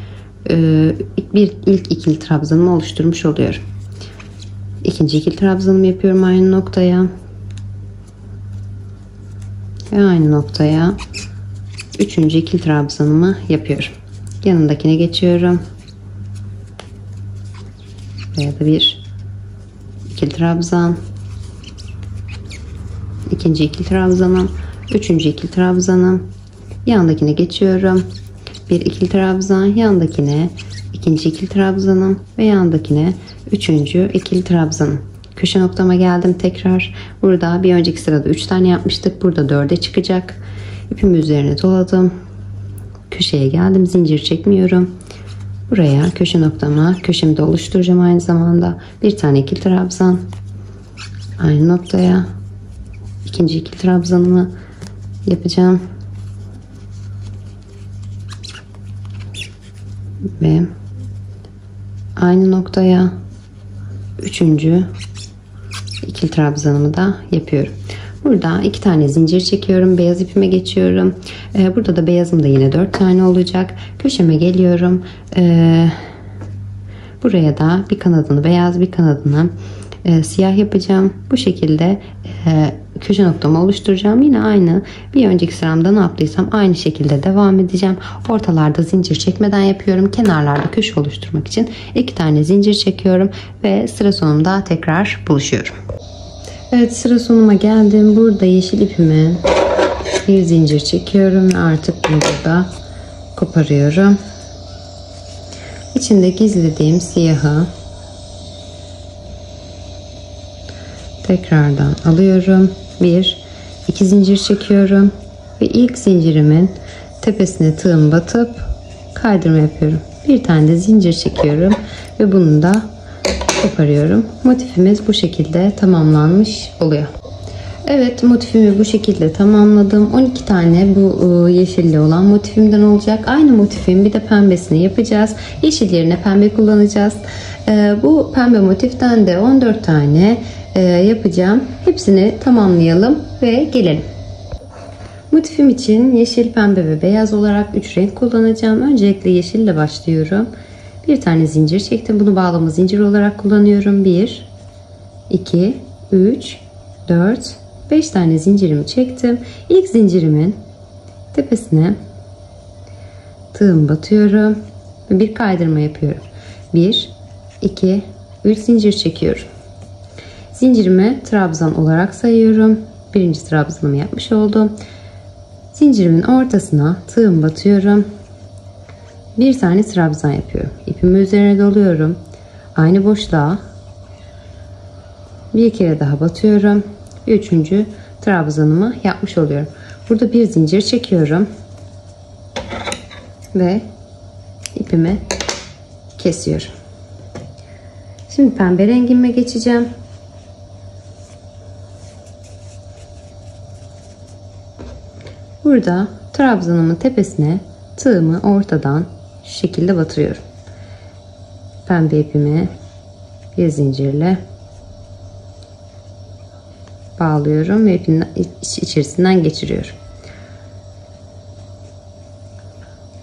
ilk ikili trabzanımı oluşturmuş oluyorum. İkinci ikili trabzanımı yapıyorum aynı noktaya. Ve aynı noktaya üçüncü ikili trabzanımı yapıyorum. Yanındakine geçiyorum. Buraya da bir ikili trabzan, ikinci ikili trabzanım, üçüncü ikili trabzanım, yandakine geçiyorum. Bir ikili trabzan, yandakine ikinci ikili trabzanım ve yandakine üçüncü ikili trabzanım. Köşe noktama geldim tekrar. Burada bir önceki sırada 3 tane yapmıştık. Burada 4'e çıkacak. İpimi üzerine doladım. Köşeye geldim. Zincir çekmiyorum. Buraya köşe noktama, köşemi de oluşturacağım aynı zamanda. Bir tane ikili trabzan. Aynı noktaya ikinci ikili trabzanımı yapacağım. Ve aynı noktaya üçüncü ikili trabzanımı da yapıyorum. Burada 2 tane zincir çekiyorum. Beyaz ipime geçiyorum. Burada da beyazım da yine 4 tane olacak. Köşeme geliyorum. Buraya da bir kanadını beyaz, bir kanadını siyah yapacağım. Bu şekilde köşe noktamı oluşturacağım. Yine aynı bir önceki sıramda ne yaptıysam aynı şekilde devam edeceğim. Ortalarda zincir çekmeden yapıyorum. Kenarlarda köşe oluşturmak için 2 tane zincir çekiyorum ve sıra sonunda tekrar buluşuyorum. Evet, sıra sonuma geldim. Burada yeşil ipime bir zincir çekiyorum ve artık bunu burada koparıyorum. İçinde gizlediğim siyahı tekrardan alıyorum. İki zincir çekiyorum ve ilk zincirimin tepesine tığım batıp kaydırma yapıyorum. Bir tane de zincir çekiyorum ve bunu da koparıyorum. Motifimiz bu şekilde tamamlanmış oluyor. Evet, motifimi bu şekilde tamamladım. 12 tane bu yeşilli olan motifimden olacak. Aynı motifin bir de pembesini yapacağız. Yeşil yerine pembe kullanacağız. Bu pembe motiften de 14 tane yapacağım. Hepsini tamamlayalım ve gelelim. Motifim için yeşil, pembe ve beyaz olarak 3 renk kullanacağım. Öncelikle yeşille başlıyorum. Bir tane zincir çektim. Bunu bağlama zincir olarak kullanıyorum. 1, 2, 3, 4, 5 tane zincirimi çektim. İlk zincirimin tepesine tığım batıyorum ve bir kaydırma yapıyorum. 1, 2, 3 zincir çekiyorum. Zincirimi trabzan olarak sayıyorum. Birinci trabzanımı yapmış oldum. Zincirimin ortasına tığım batıyorum. Bir tane trabzan yapıyorum. İpimi üzerine doluyorum. Aynı boşluğa bir kere daha batıyorum. Üçüncü trabzanımı yapmış oluyorum. Burada bir zincir çekiyorum. ve ipimi kesiyorum. Şimdi pembe rengime geçeceğim. Burada trabzanımın tepesine tığımı ortadan şu şekilde batırıyorum. Pembe ipimi bir zincirle bağlıyorum ve ipin içerisinden geçiriyorum.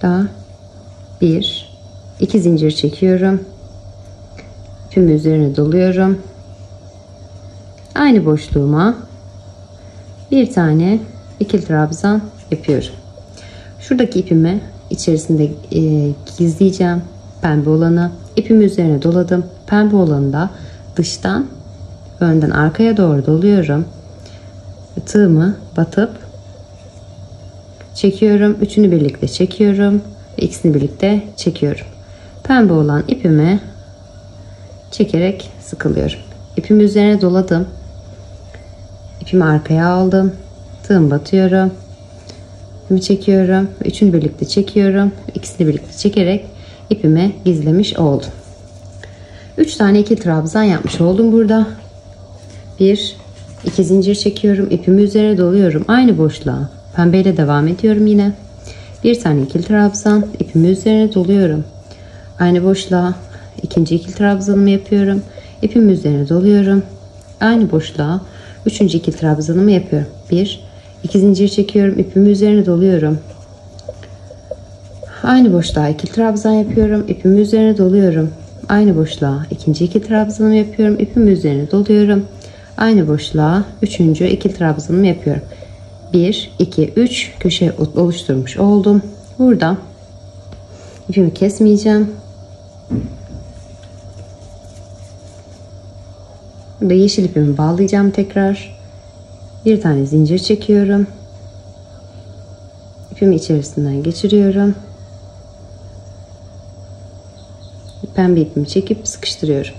Daha 2 zincir çekiyorum. İpimi üzerine doluyorum. Aynı boşluğuma bir tane ikili trabzan yapıyorum. Şuradaki ipimi içerisinde gizleyeceğim. Pembe olanı ipimi üzerine doladım. Pembe olanı da dıştan önden arkaya doğru doluyorum. Tığımı batıp çekiyorum. Üçünü birlikte çekiyorum ve ikisini birlikte çekiyorum. Pembe olan ipimi çekerek sıkılıyorum. İpimi üzerine doladım. İpimi arkaya aldım. Tığımı batıyorum. İpimi çekiyorum. Üçünü birlikte çekiyorum. İkisini birlikte çekerek ipimi gizlemiş oldum. 3 tane ikili trabzan yapmış oldum burada. 2 zincir çekiyorum. İpimi üzerine doluyorum. Aynı boşluğa pembeyle devam ediyorum yine. Bir tane ikili trabzan. İpimi üzerine doluyorum. Aynı boşluğa ikinci ikili trabzanımı yapıyorum. İpimi üzerine doluyorum. Aynı boşluğa üçüncü ikili trabzanımı yapıyorum. 2 zincir çekiyorum. İpimi üzerine doluyorum. Aynı boşluğa ikili trabzan yapıyorum. İpimi üzerine doluyorum. Aynı boşluğa ikinci ikili trabzanımı yapıyorum. İpimi üzerine doluyorum. Aynı boşluğa üçüncü ikili trabzanımı yapıyorum. 1, 2, 3 köşe oluşturmuş oldum. Burada ipimi kesmeyeceğim. Burada yeşil ipimi bağlayacağım tekrar. Bir tane zincir çekiyorum. İpimi içerisinden geçiriyorum. Pembe ipimi çekip sıkıştırıyorum.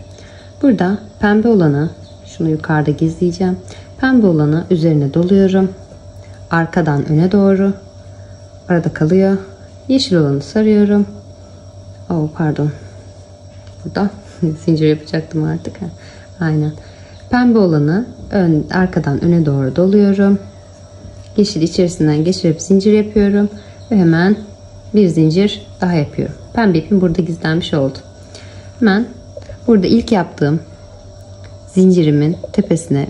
Burada pembe olanı şunu yukarıda gizleyeceğim. Pembe olanı üzerine doluyorum. Arkadan öne doğru. Arada kalıyor. Yeşil olanı sarıyorum. Pardon. Burada zincir yapacaktım artık. Aynen. Pembe olanı arkadan öne doğru doluyorum. Yeşil içerisinden geçirip zincir yapıyorum. Ve hemen bir zincir daha yapıyorum. Pembe ipim burada gizlenmiş oldu. Hemen burada ilk yaptığım zincirimin tepesine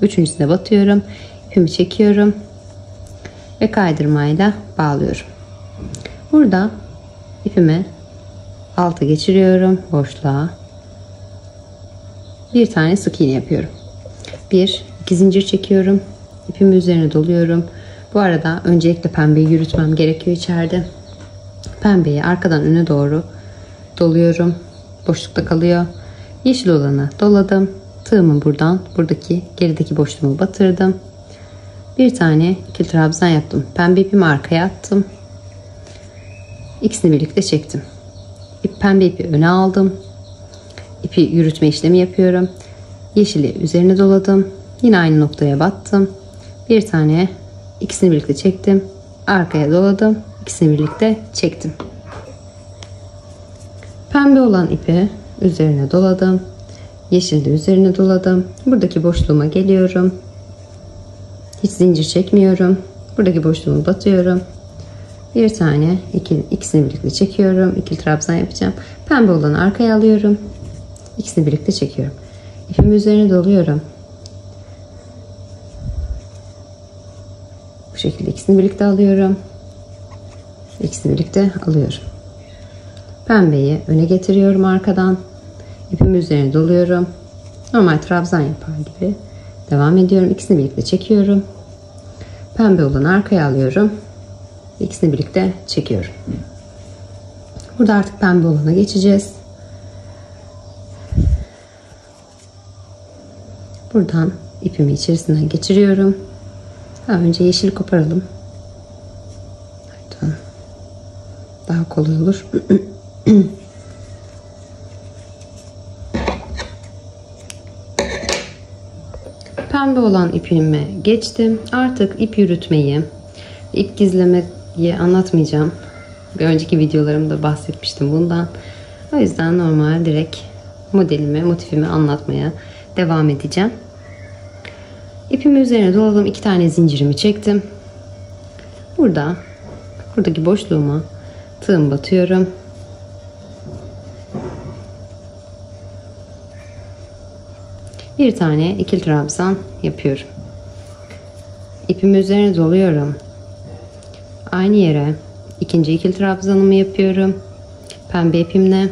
üçüncüsüne batıyorum. İpimi çekiyorum. Ve kaydırmayla bağlıyorum. Burada ipimi alta geçiriyorum. Boşluğa. Bir tane sık iğne yapıyorum. 2 zincir çekiyorum. İpimi üzerine doluyorum. Bu arada öncelikle pembeyi yürütmem gerekiyor içeride. Pembeyi arkadan öne doğru doluyorum. Boşlukta kalıyor. Yeşil olanı doladım. Tığımı buradaki gerideki boşluğumu batırdım. Bir tane ikili trabzan yaptım. Pembe ipimi arkaya attım. İkisini birlikte çektim. Pembe ipi öne aldım. İpi yürütme işlemi yapıyorum. Yeşili üzerine doladım. Yine aynı noktaya battım. Bir tane ikisini birlikte çektim. Arkaya doladım. İkisini birlikte çektim. Pembe olan ipi üzerine doladım. Yeşil de üzerine doladım. Buradaki boşluğuma geliyorum. Hiç zincir çekmiyorum. Buradaki boşluğumu batıyorum. Bir tane ikisini birlikte çekiyorum. İkili trabzan yapacağım. Pembe olanı arkaya alıyorum. İkisini birlikte çekiyorum. İpimi üzerine doluyorum. Bu şekilde ikisini birlikte alıyorum. İkisini birlikte alıyorum. Pembeyi öne getiriyorum arkadan. İpimi üzerine doluyorum. Normal trabzan yapar gibi devam ediyorum. İkisini birlikte çekiyorum. Pembe olanı arkaya alıyorum. İkisini birlikte çekiyorum. Burada artık pembe olana geçeceğiz. Buradan ipimi içerisinden geçiriyorum. Önce yeşil koparalım. Daha kolay olur. Pembe olan ipime geçtim. Artık ip yürütmeyi, ip gizlemeyi anlatmayacağım. Bir önceki videolarımda bahsetmiştim bundan. O yüzden normal direkt motifimi anlatmaya devam edeceğim. İpimi üzerine doladım. 2 tane zincirimi çektim. Buradaki boşluğuma tığım batıyorum. Bir tane ikili trabzan yapıyorum. İpimi üzerine doluyorum. Aynı yere ikinci ikili trabzanımı yapıyorum. Pembe ipimle.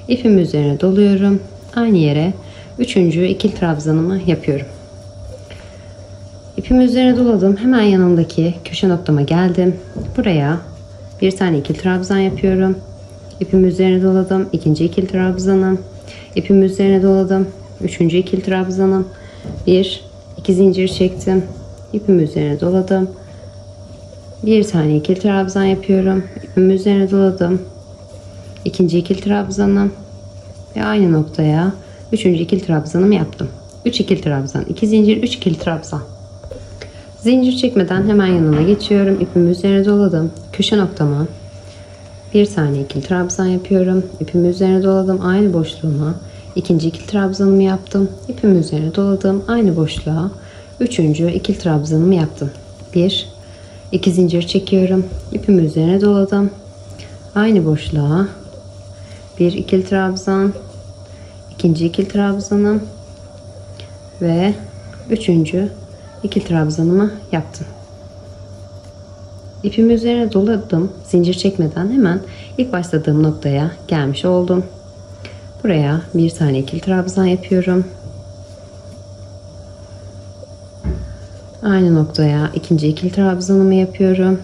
İpimi üzerine doluyorum. Aynı yere üçüncü ikili trabzanımı yapıyorum. İpimi üzerine doladım. Hemen yanındaki köşe noktama geldim. Buraya bir tane ikili trabzan yapıyorum. İpimi üzerine doladım. İkinci ikili trabzanım. İpimi üzerine doladım. Üçüncü ikili trabzanım. 2 zincir çektim. İpimi üzerine doladım. Bir tane ikili trabzan yapıyorum. İpimi üzerine doladım. İkinci ikili trabzanım. Ve aynı noktaya üçüncü ikili trabzanımı yaptım. 3 ikili trabzan, 2 zincir, 3 ikili trabzan. Zincir çekmeden hemen yanına geçiyorum. İpimi üzerine doladım. Köşe noktama bir tane ikili trabzan yapıyorum. İpimi üzerine doladım. Aynı boşluğuma ikinci ikili trabzanımı yaptım. İpimi üzerine doladım. Aynı boşluğa üçüncü ikili trabzanımı yaptım. 2 zincir çekiyorum. İpimi üzerine doladım. Aynı boşluğa bir ikili trabzan, ikinci ikili trabzanım ve üçüncü ikili trabzanımı yaptım. İpimi üzerine doladım. Zincir çekmeden hemen ilk başladığım noktaya gelmiş oldum. Buraya bir tane ikili trabzan yapıyorum. Aynı noktaya ikinci ikili trabzanımı yapıyorum.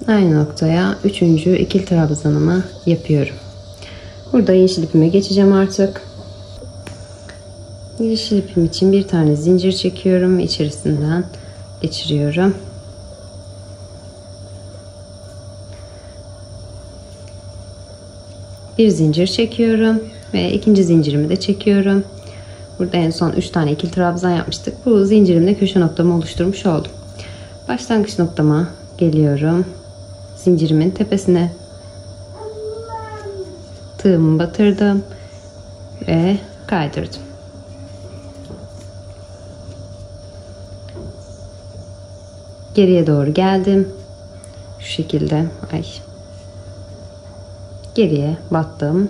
Aynı noktaya üçüncü ikili trabzanımı yapıyorum. Burada yeşil ipime geçeceğim artık. Yeşil ipim için bir tane zincir çekiyorum ve içerisinden geçiriyorum. Bir zincir çekiyorum ve ikinci zincirimi de çekiyorum. Burada en son 3 tane ikili trabzan yapmıştık. Bu zincirimle köşe noktamı oluşturmuş oldum. Başlangıç noktama geliyorum. Zincirimin tepesine tığımı batırdım ve kaydırdım. Geriye doğru geldim. Şu şekilde. Geriye battım.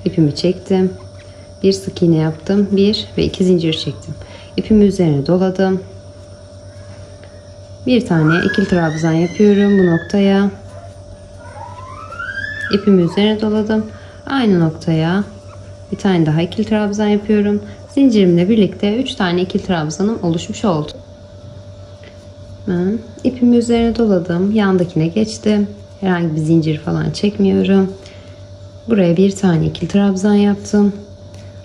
İpimi çektim. Bir sık iğne yaptım. 1 ve 2 zincir çektim. İpimi üzerine doladım. Bir tane ikili trabzan yapıyorum bu noktaya. İpimi üzerine doladım. Aynı noktaya bir tane daha ikili trabzan yapıyorum. Zincirimle birlikte 3 tane ikili trabzanım oluşmuş oldu. Ben ipimi üzerine doladım. Yandakine geçtim. Herhangi bir zincir falan çekmiyorum. Buraya bir tane ikili trabzan yaptım.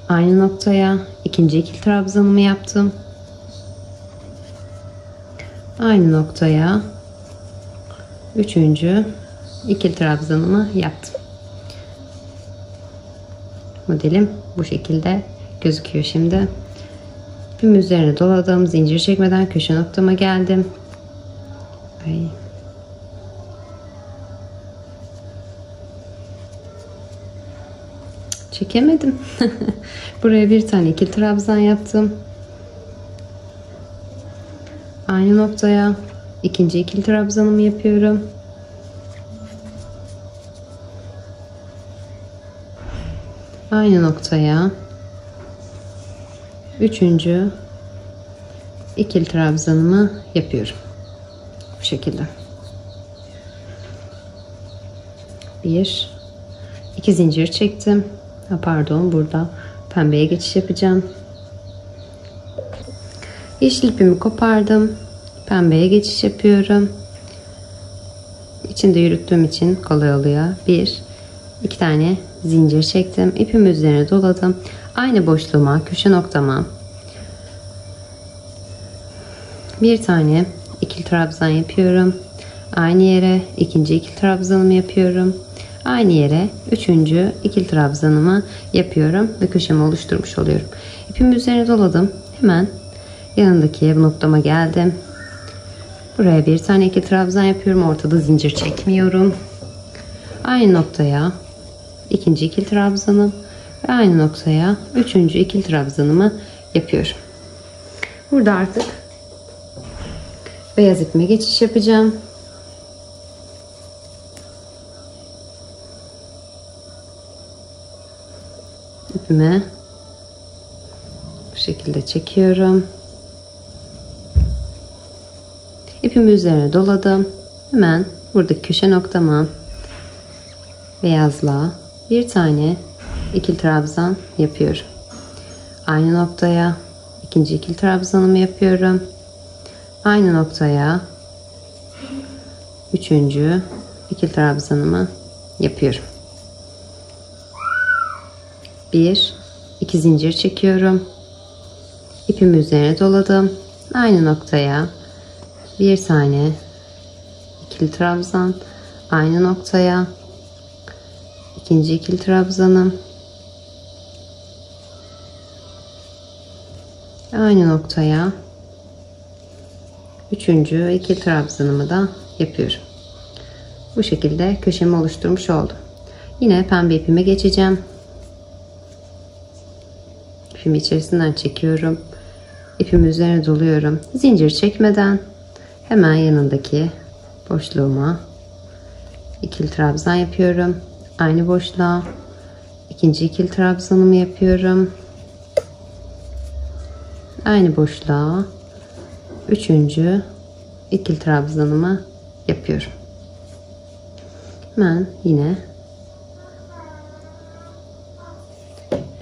Aynı noktaya ikinci ikili trabzanımı yaptım. Aynı noktaya üçüncü ikili trabzanımı yaptım. Modelim bu şekilde gözüküyor şimdi. İpim üzerine doladım. Zincir çekmeden köşe noktama geldim. Çekemedim. Buraya bir tane ikili trabzan yaptım. Aynı noktaya ikinci ikili trabzanımı yapıyorum. Aynı noktaya üçüncü ikili trabzanımı yapıyorum. Bu şekilde. 2 zincir çektim. Pardon, burada pembeye geçiş yapacağım. Yeşil ipimi kopardım. Pembeye geçiş yapıyorum. İçinde yürüttüğüm için kolay oluyor. 2 tane zincir çektim. İpimi üzerine doladım. Aynı boşluğuma, köşe noktama bir tane ikili trabzan yapıyorum. Aynı yere ikinci ikili trabzanımı yapıyorum. Aynı yere üçüncü ikili trabzanımı yapıyorum ve köşemi oluşturmuş oluyorum. İpimi üzerine doladım. Hemen yanındaki noktama geldim. Buraya bir tane ikili trabzan yapıyorum. Ortada zincir çekmiyorum. Aynı noktaya ikinci ikili trabzanım ve aynı noktaya üçüncü ikili trabzanımı yapıyorum. Burada artık beyaz ipime geçiş yapacağım. İpimi bu şekilde çekiyorum. İpimi üzerine doladım. Hemen buradaki köşe noktama beyazla bir tane ikili trabzan yapıyorum. Aynı noktaya ikinci ikili trabzanımı yapıyorum. Aynı noktaya üçüncü ikili trabzanımı yapıyorum. Bir, iki zincir çekiyorum. İpimi üzerine doladım. Aynı noktaya bir tane ikili trabzan, aynı noktaya ikinci ikili trabzanım, aynı noktaya üçüncü ikili trabzanımı da yapıyorum. Bu şekilde köşemi oluşturmuş oldum. Yine pembe ipime geçeceğim. İpimi içerisinden çekiyorum. İpimi üzerine doluyorum. Zincir çekmeden hemen yanındaki boşluğuma ikili trabzan yapıyorum. Aynı boşluğa ikinci ikili trabzanımı yapıyorum. Aynı boşluğa üçüncü ikili trabzanımı yapıyorum. Hemen yine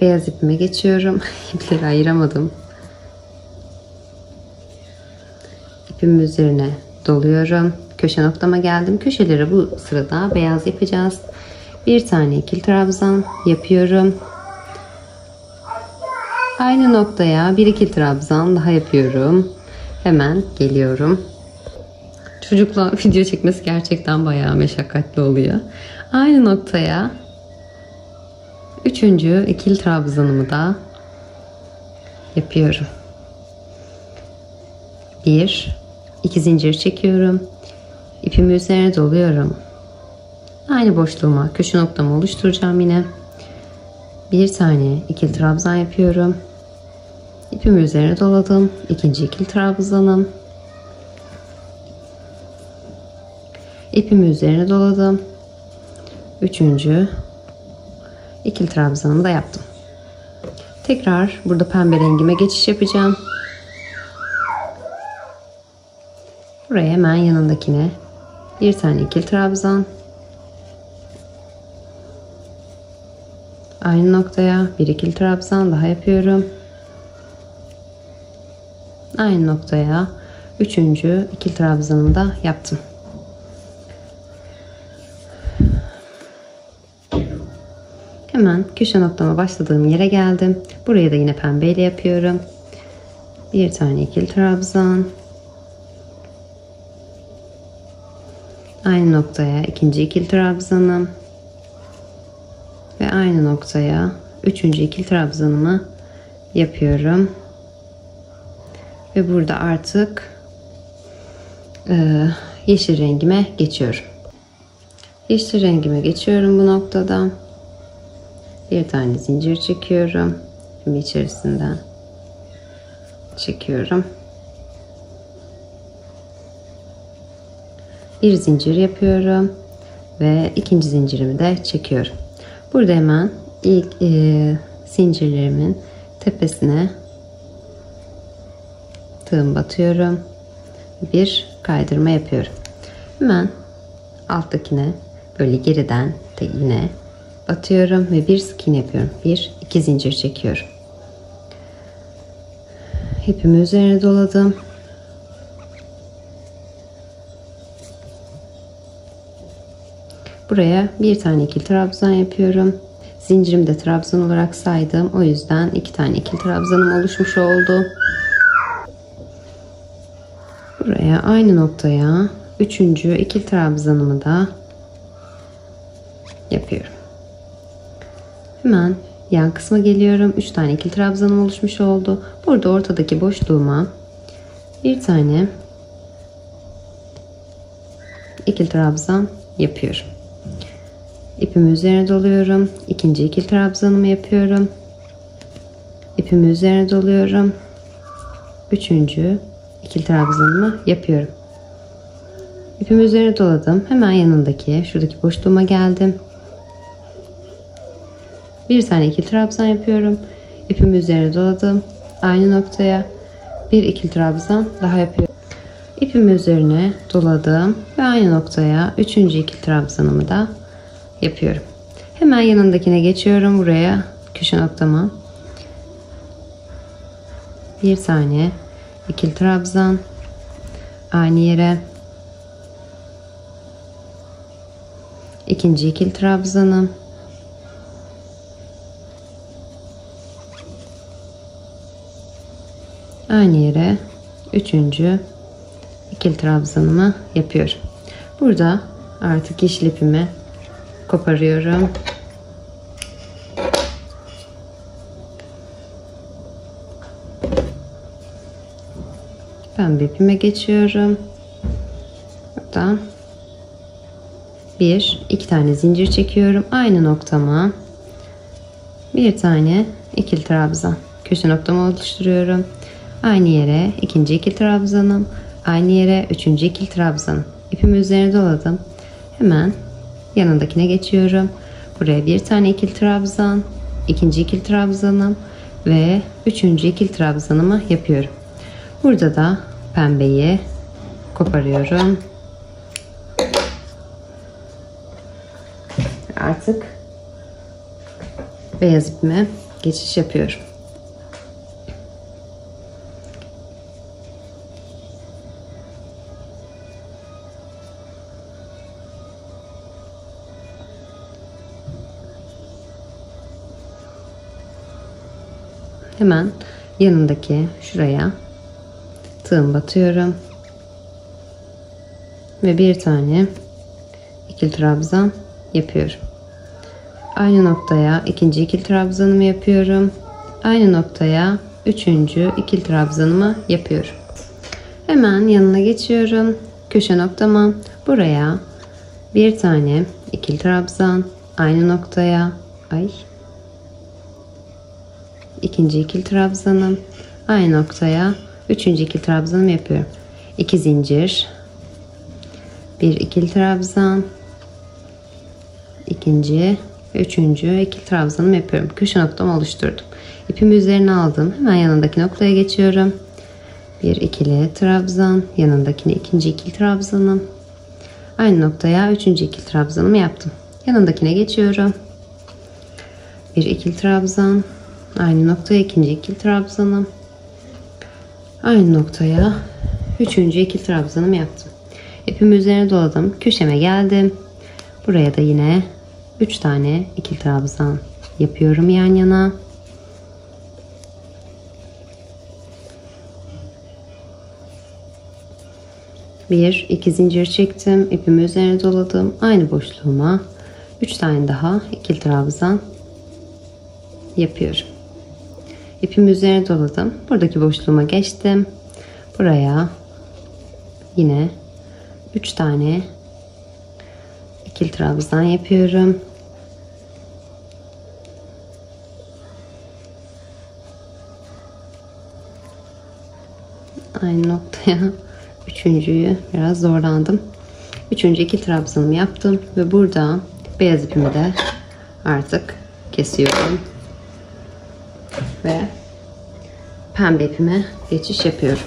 beyaz ipime geçiyorum. İpleri ayıramadım. İpimin üzerine doluyorum. Köşe noktama geldim. Köşeleri bu sırada beyaz yapacağız. Bir tane ikili trabzan yapıyorum. Aynı noktaya bir ikili trabzan daha yapıyorum. Hemen geliyorum. Çocukla video çekmesi gerçekten bayağı meşakkatli oluyor. Aynı noktaya üçüncü ikili trabzanımı da yapıyorum. Bir, iki zincir çekiyorum. İpimi üzerine doluyorum. Aynı boşluğuma köşe noktamı oluşturacağım yine. Bir tane ikili trabzan yapıyorum. İpimi üzerine doladım. İkinci ikili trabzanım. İpimi üzerine doladım. Üçüncü ikili trabzanımı da yaptım. Tekrar burada pembe rengime geçiş yapacağım. Buraya hemen yanındakine bir tane ikili trabzan. Aynı noktaya bir ikili trabzan daha yapıyorum. Aynı noktaya üçüncü ikili trabzanımı da yaptım. Hemen köşe noktama başladığım yere geldim. Buraya da yine pembeyle yapıyorum. Bir tane ikili trabzan. Aynı noktaya ikinci ikili trabzanım. Ve aynı noktaya üçüncü ikili trabzanımı yapıyorum. Ve burada artık yeşil rengime geçiyorum. Yeşil rengime geçiyorum bu noktada. Bir tane zincir çekiyorum. Şimdi içerisinden çekiyorum. Bir zincir yapıyorum. Ve ikinci zincirimi de çekiyorum. Burada hemen ilk zincirlerimin tepesine tığım batıyorum. Bir kaydırma yapıyorum. Hemen alttakine böyle geriden de yine batıyorum ve bir sık iğne yapıyorum. Bir, iki zincir çekiyorum. İpimi üzerine doladım. Buraya bir tane ikili trabzan yapıyorum. Zincirimi de trabzan olarak saydım. O yüzden iki tane ikili trabzanım oluşmuş oldu. Buraya aynı noktaya üçüncü ikili trabzanımı da yapıyorum. Hemen yan kısma geliyorum. 3 tane ikili trabzanım oluşmuş oldu. Burada ortadaki boşluğuma bir tane ikili trabzan yapıyorum. İpimi üzerine doluyorum. İkinci ikili trabzanımı yapıyorum. İpimi üzerine doluyorum. Üçüncü ikili trabzanımı yapıyorum. İpimi üzerine doladım. Hemen yanındaki şuradaki boşluğuma geldim. Bir tane ikili trabzan yapıyorum. İpimi üzerine doladım. Aynı noktaya bir ikili trabzan daha yapıyorum. İpimi üzerine doladım ve aynı noktaya üçüncü ikili trabzanımı da yapıyorum. Hemen yanındakine geçiyorum, buraya köşe noktama. Bir tane ikili trabzan, aynı yere ikinci ikili trabzanım, aynı yere üçüncü ikili trabzanımı yapıyorum. Burada artık yeşil ipimi koparıyorum. Pembe ipime geçiyorum. Buradan iki tane zincir çekiyorum. Aynı noktama bir tane ikili trabzan, köşe noktamı oluşturuyorum. Aynı yere ikinci ikili trabzanım, aynı yere üçüncü ikili trabzanım. İpimi üzerine doladım. Hemen yanındakine geçiyorum. Buraya bir tane ikili trabzan, ikinci ikili trabzanım ve üçüncü ikili trabzanımı yapıyorum. Burada da pembeyi koparıyorum. Artık beyaz ipime geçiş yapıyorum. Hemen yanındaki şuraya tığım batıyorum ve bir tane ikili trabzan yapıyorum. Aynı noktaya ikinci ikili trabzanımı yapıyorum. Aynı noktaya üçüncü ikili trabzanımı yapıyorum. Hemen yanına geçiyorum. Köşe noktama, buraya bir tane ikili trabzan, aynı noktaya ikinci ikili trabzanım, aynı noktaya üçüncü ikili trabzanımı yapıyorum. 2 zincir, bir ikili trabzan, ikinci ve üçüncü ikili trabzanımı yapıyorum. Köşe noktamı oluşturdum. İpimi üzerine aldım. Hemen yanındaki noktaya geçiyorum. Bir ikili trabzan, yanındakine ikinci ikili trabzanım, aynı noktaya üçüncü ikili trabzanımı yaptım. Yanındakine geçiyorum. Bir ikili trabzan, aynı noktaya ikinci ikili trabzanım, aynı noktaya üçüncü ikili trabzanımı yaptım. İpimi üzerine doladım. Köşeme geldim. Buraya da yine 3 tane ikili trabzan yapıyorum yan yana. İki zincir çektim. İpimi üzerine doladım. Aynı boşluğuma 3 tane daha ikili trabzan yapıyorum. İpimi üzerine doladım. Buradaki boşluğuma geçtim. Buraya yine 3 tane ikili trabzan yapıyorum. Aynı noktaya üçüncüyü biraz zorlandım. Üçüncü ikili trabzanımı yaptım ve burada beyaz ipimi de artık kesiyorum ve pembe ipime geçiş yapıyorum.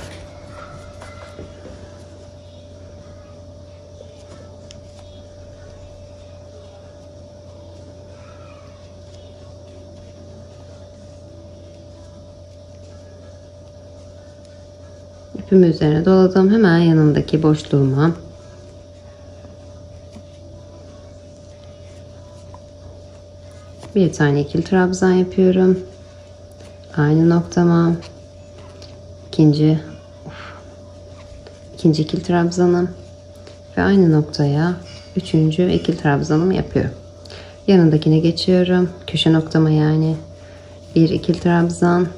İpimi üzerine doladım. Hemen yanındaki boşluğuma bir tane ikili trabzan yapıyorum. Aynı noktama ikinci ikili trabzanım ve aynı noktaya üçüncü ikili trabzanımı yapıyorum. Yanındakine geçiyorum. Köşe noktama yani bir ikili trabzan,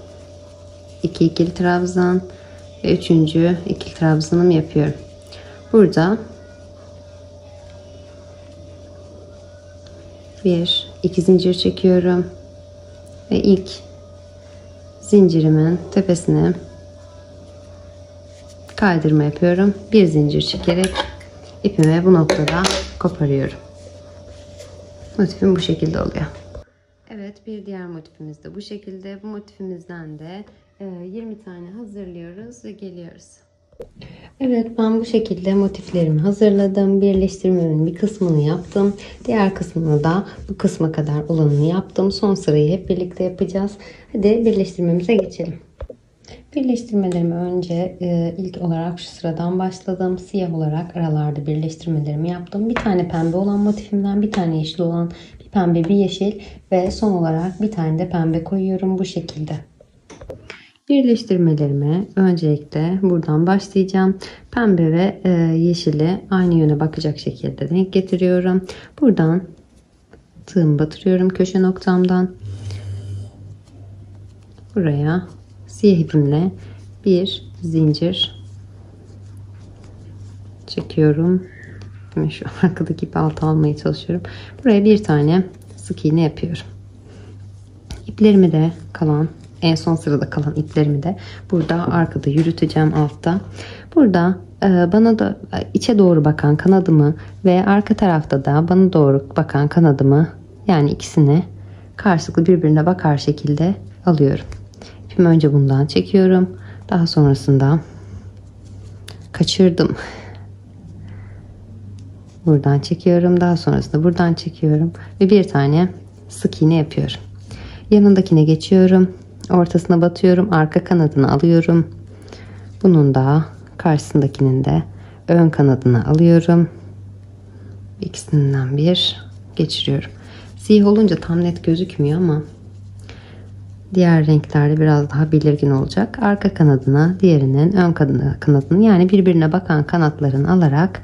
iki ikili trabzan ve üçüncü ikili trabzanımı yapıyorum. Burada Bir, iki zincir çekiyorum ve ilk zincirimin tepesine kaydırma yapıyorum. Bir zincir çekerek ipimi bu noktada koparıyorum. Motifim bu şekilde oluyor. Evet, bir diğer motifimiz de bu şekilde. Bu motifimizden de 20 tane hazırlıyoruz ve geliyoruz. Evet, ben bu şekilde motiflerimi hazırladım. Birleştirmemin bir kısmını yaptım. Diğer kısmını da bu kısma kadar olanını yaptım. Son sırayı hep birlikte yapacağız. Hadi birleştirmemize geçelim. Birleştirmelerimi önce ilk olarak şu sıradan başladım. Siyah olarak aralarda birleştirmelerimi yaptım. Bir tane pembe olan motifimden, bir tane yeşil olan, bir pembe, bir yeşil ve son olarak bir tane de pembe koyuyorum bu şekilde. Birleştirmelerime öncelikle buradan başlayacağım. Pembe ve yeşili aynı yöne bakacak şekilde denk getiriyorum. Buradan tığımı batırıyorum köşe noktamdan. Buraya siyah ipimle bir zincir çekiyorum. Şu arkadaki ipi alta almaya çalışıyorum. Buraya bir tane sık iğne yapıyorum. İplerimi de en son sırada kalan iplerimi de burada arkada yürüteceğim altta. Burada bana da içe doğru bakan kanadımı ve arka tarafta da bana doğru bakan kanadımı, yani ikisini karşılıklı birbirine bakar şekilde alıyorum. İpimi önce bundan çekiyorum. Daha sonrasında kaçırdım. Buradan çekiyorum. Daha sonrasında buradan çekiyorum ve bir tane sık iğne yapıyorum. Yanındakine geçiyorum. Ortasına batıyorum. Arka kanadını alıyorum. Bunun da karşısındakinin de ön kanadını alıyorum. İkisinden bir geçiriyorum. Siyah olunca tam net gözükmüyor ama diğer renklerde biraz daha belirgin olacak. Arka kanadına, diğerinin ön kanadını, yani birbirine bakan kanatlarını alarak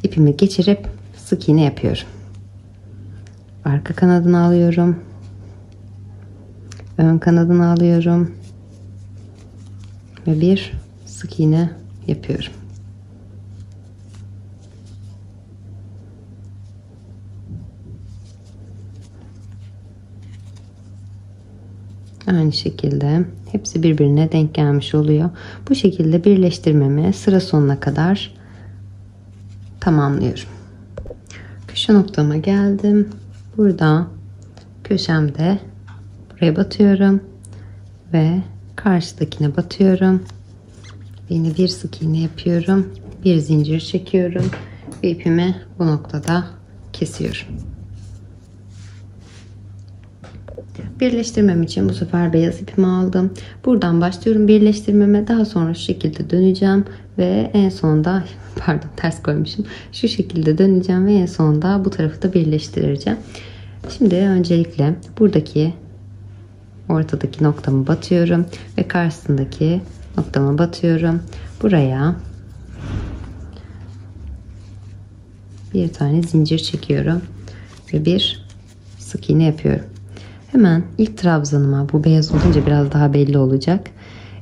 ipimi geçirip sık iğne yapıyorum. Arka kanadını alıyorum. Ön kanadını alıyorum. Ve bir sık iğne yapıyorum. Aynı şekilde hepsi birbirine denk gelmiş oluyor. Bu şekilde birleştirmemi sıra sonuna kadar tamamlıyorum. Köşe noktama geldim. Burada köşemde buraya batıyorum ve karşıdakine batıyorum. Yine bir sık iğne yapıyorum. Bir zincir çekiyorum ve ipimi bu noktada kesiyorum. Birleştirmem için bu sefer beyaz ipimi aldım. Buradan başlıyorum birleştirmeme. Daha sonra şu şekilde döneceğim ve en sonunda pardon, ters koymuşum. Şu şekilde döneceğim ve en sonunda bu tarafı da birleştireceğim. Şimdi öncelikle buradaki ortadaki noktamı batıyorum ve karşısındaki noktamı batıyorum. Buraya bir tane zincir çekiyorum ve bir sık iğne yapıyorum. Hemen ilk trabzanıma, bu beyaz olunca biraz daha belli olacak.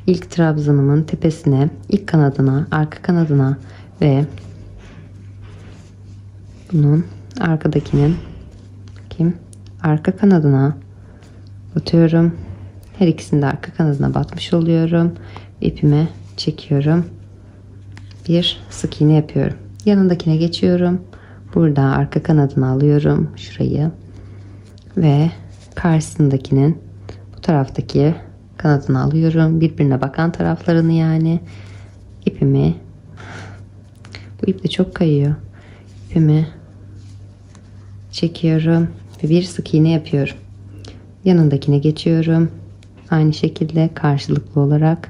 İlk trabzanımın tepesine, ilk kanadına, arka kanadına ve bunun arkadakinin arka kanadına batıyorum. Her ikisini de arka kanadına batmış oluyorum. İpimi çekiyorum. Bir sık iğne yapıyorum. Yanındakine geçiyorum. Burada arka kanadını alıyorum. Şurayı. Ve karşısındakinin bu taraftaki kanadını alıyorum. Birbirine bakan taraflarını, yani ipimi, bu ip de çok kayıyor. İpimi çekiyorum ve bir sık iğne yapıyorum. Yanındakine geçiyorum. Aynı şekilde karşılıklı olarak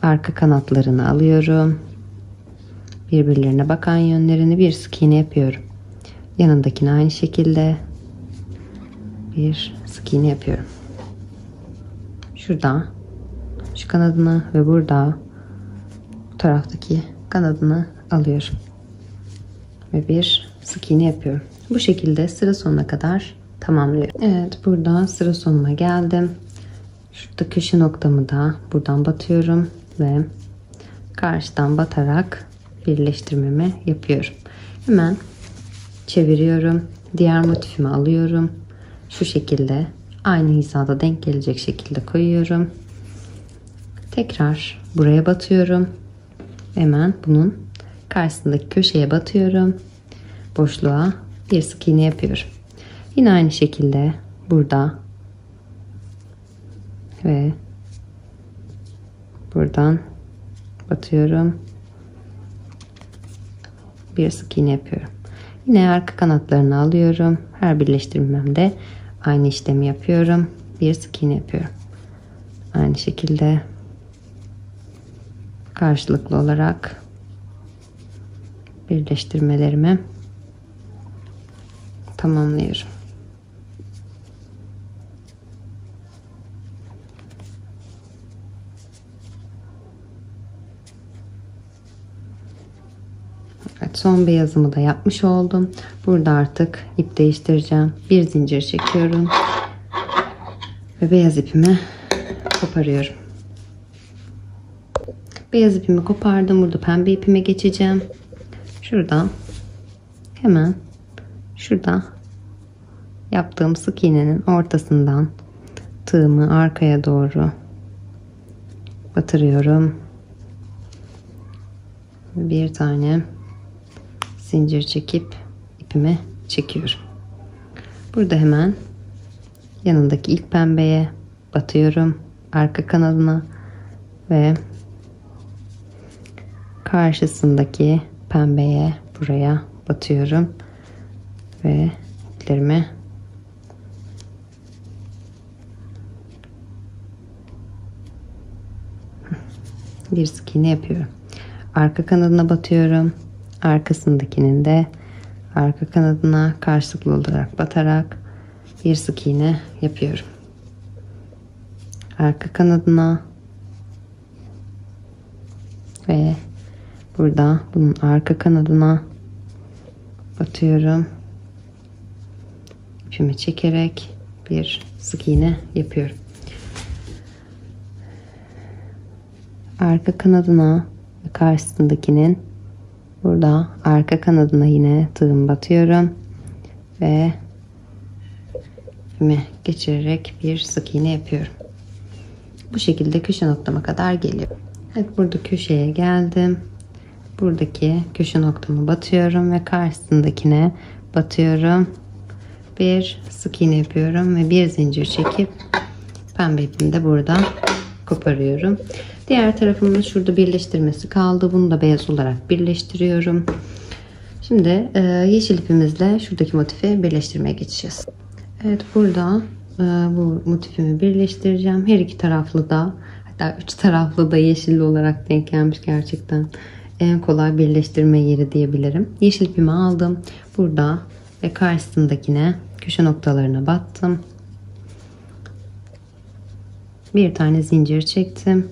arka kanatlarını alıyorum. Birbirlerine bakan yönlerini bir sık iğne yapıyorum. Yanındakine aynı şekilde bir sık iğne yapıyorum. Şurada şu kanadını ve burada bu taraftaki kanadını alıyorum. Ve bir sık iğne yapıyorum. Bu şekilde sıra sonuna kadar tamamlıyorum. Evet, burada sıra sonuna geldim. Şurada köşe noktamı da buradan batıyorum ve karşıdan batarak birleştirmemi yapıyorum. Hemen çeviriyorum Diğer motifimi alıyorum. Şu şekilde aynı hizada denk gelecek şekilde koyuyorum. Tekrar buraya batıyorum. Hemen bunun karşısındaki köşeye batıyorum. Boşluğa bir sık iğne yapıyorum. Yine aynı şekilde burada ve buradan batıyorum. Bir sık iğne yapıyorum. Yine arka kanatlarını alıyorum. Her birleştirmemde aynı işlemi yapıyorum. Bir sık iğne yapıyorum. Aynı şekilde karşılıklı olarak birleştirmelerimi tamamlıyorum. Evet, son beyazımı da yapmış oldum. Burada artık ip değiştireceğim. Bir zincir çekiyorum ve beyaz ipimi koparıyorum. Beyaz ipimi kopardım. Burada pembe ipime geçeceğim. Şuradan hemen şurada yaptığım sık iğnenin ortasından tığımı arkaya doğru batırıyorum. Bir tane zincir çekip ipimi çekiyorum. Burada hemen yanındaki ilk pembeye batıyorum. Arka kanadına ve karşısındaki pembeye buraya batıyorum ve iplerimi bir sık iğne yapıyorum. Arka kanadına batıyorum. Arkasındakinin de arka kanadına karşılıklı olarak batarak bir sık iğne yapıyorum. Arka kanadına ve burada bunun arka kanadına batıyorum. İpimi çekerek bir sık iğne yapıyorum. Arka kanadına ve karşısındakinin burada arka kanadına yine tığım batıyorum ve ipimi geçirerek bir sık iğne yapıyorum. Bu şekilde köşe noktama kadar geliyorum. Evet, burada köşeye geldim. Buradaki köşe noktamı batıyorum ve karşısındakine batıyorum. Bir sık iğne yapıyorum ve bir zincir çekip pembe ipimi de burada koparıyorum. Diğer tarafımda şurada birleştirmesi kaldı. Bunu da beyaz olarak birleştiriyorum. Şimdi yeşil ipimizle şuradaki motifi birleştirmeye geçeceğiz. Evet, burada bu motifimi birleştireceğim. Her iki taraflı da, hatta üç taraflı da yeşilli olarak denk gelmiş gerçekten. En kolay birleştirme yeri diyebilirim. Yeşil ipimi aldım. Burada ve karşısındakine köşe noktalarına battım. Bir tane zincir çektim.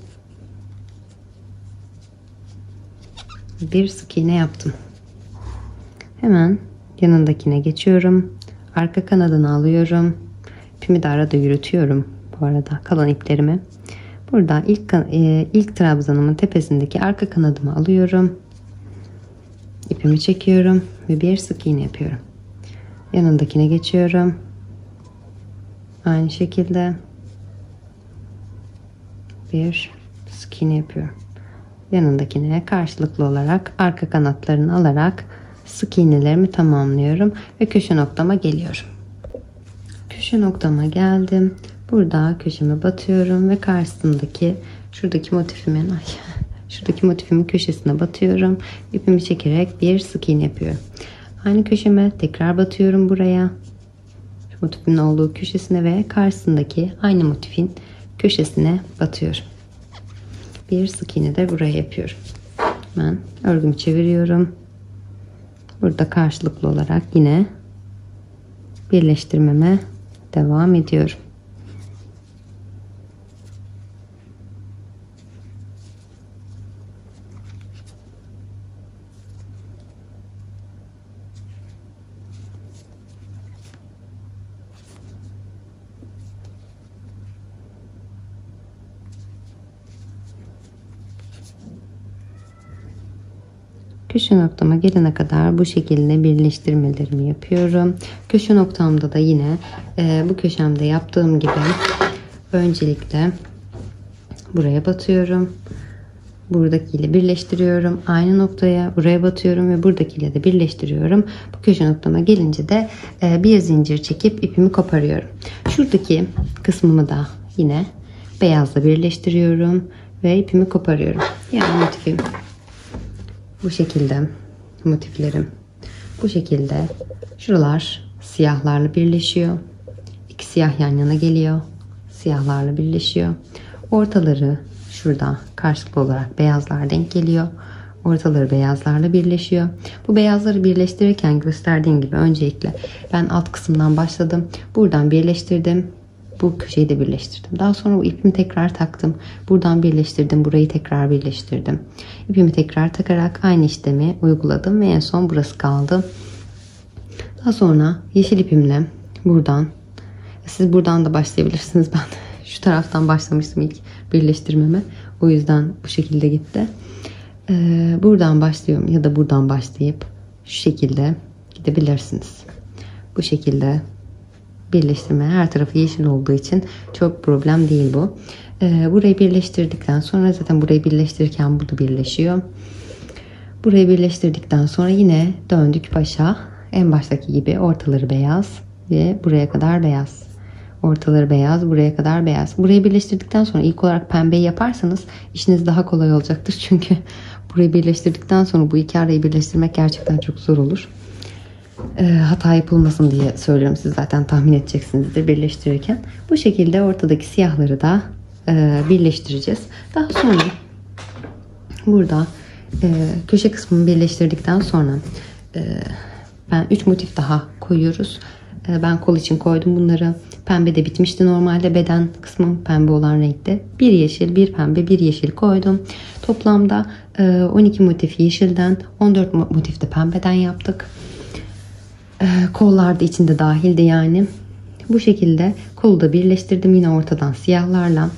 Bir sık iğne yaptım. Hemen yanındakine geçiyorum. Arka kanadını alıyorum. İpimi de arada yürütüyorum. Bu arada kalan iplerimi. Burada ilk trabzanımın tepesindeki arka kanadımı alıyorum. İpimi çekiyorum ve bir sık iğne yapıyorum. Yanındakine geçiyorum. Aynı şekilde bir sık iğne yapıyorum. Yanındakine karşılıklı olarak arka kanatlarını alarak sık iğnelerimi tamamlıyorum ve köşe noktama geliyorum. Köşe noktama geldim. Burada köşeme batıyorum ve karşısındaki şuradaki motifimin köşesine batıyorum. İpimi çekerek bir sık iğne yapıyorum. Aynı köşeme tekrar batıyorum buraya. Şu motifin olduğu köşesine ve karşısındaki aynı motifin köşesine batıyorum. Bir sık iğne de buraya yapıyorum. Hemen örgümü çeviriyorum. Burada karşılıklı olarak yine birleştirmeme devam ediyorum. Köşe noktama gelene kadar bu şekilde birleştirmelerimi yapıyorum. Köşe noktamda da yine bu köşemde yaptığım gibi öncelikle buraya batıyorum. Buradakiyle birleştiriyorum. Aynı noktaya buraya batıyorum ve buradakiyle de birleştiriyorum. Bu köşe noktama gelince de bir zincir çekip ipimi koparıyorum. Şuradaki kısmımı da yine beyazla birleştiriyorum ve ipimi koparıyorum. Yani motifim bu şekilde, motiflerim bu şekilde. Şuralar siyahlarla birleşiyor. İki siyah yan yana geliyor. Siyahlarla birleşiyor. Ortaları şurada karşılıklı olarak beyazlar denk geliyor. Ortaları beyazlarla birleşiyor. Bu beyazları birleştirirken gösterdiğim gibi öncelikle ben alt kısımdan başladım. Buradan birleştirdim. Bu köşeyi de birleştirdim. Daha sonra bu ipimi tekrar taktım. Buradan birleştirdim. Burayı tekrar birleştirdim. İpimi tekrar takarak aynı işlemi uyguladım ve en son burası kaldı. Daha sonra yeşil ipimle buradan, siz buradan da başlayabilirsiniz. Ben şu taraftan başlamıştım ilk birleştirmeme. O yüzden bu şekilde gitti. Buradan başlıyorum ya da buradan başlayıp şu şekilde gidebilirsiniz. Bu şekilde birleştirme, her tarafı yeşil olduğu için çok problem değil bu. Burayı birleştirdikten sonra zaten burayı birleştirirken bu da birleşiyor. Burayı birleştirdikten sonra yine döndük başa. En baştaki gibi ortaları beyaz ve buraya kadar beyaz. Ortaları beyaz, buraya kadar beyaz. Burayı birleştirdikten sonra ilk olarak pembeyi yaparsanız işiniz daha kolay olacaktır. Çünkü burayı birleştirdikten sonra bu iki arayı birleştirmek gerçekten çok zor olur. Hata yapılmasın diye söylüyorum. Siz zaten tahmin edeceksinizdir birleştirirken. Bu şekilde ortadaki siyahları da birleştireceğiz. Daha sonra burada köşe kısmını birleştirdikten sonra ben 3 motif daha koyuyoruz. Ben kol için koydum bunları. Pembe de bitmişti normalde. Beden kısmım pembe olan renkte. Bir yeşil, bir pembe, bir yeşil koydum. Toplamda 12 motif yeşilden, 14 motif de pembeden yaptık. Kollar da içinde dahildi yani. Bu şekilde kolu da birleştirdim yine ortadan siyahlarla.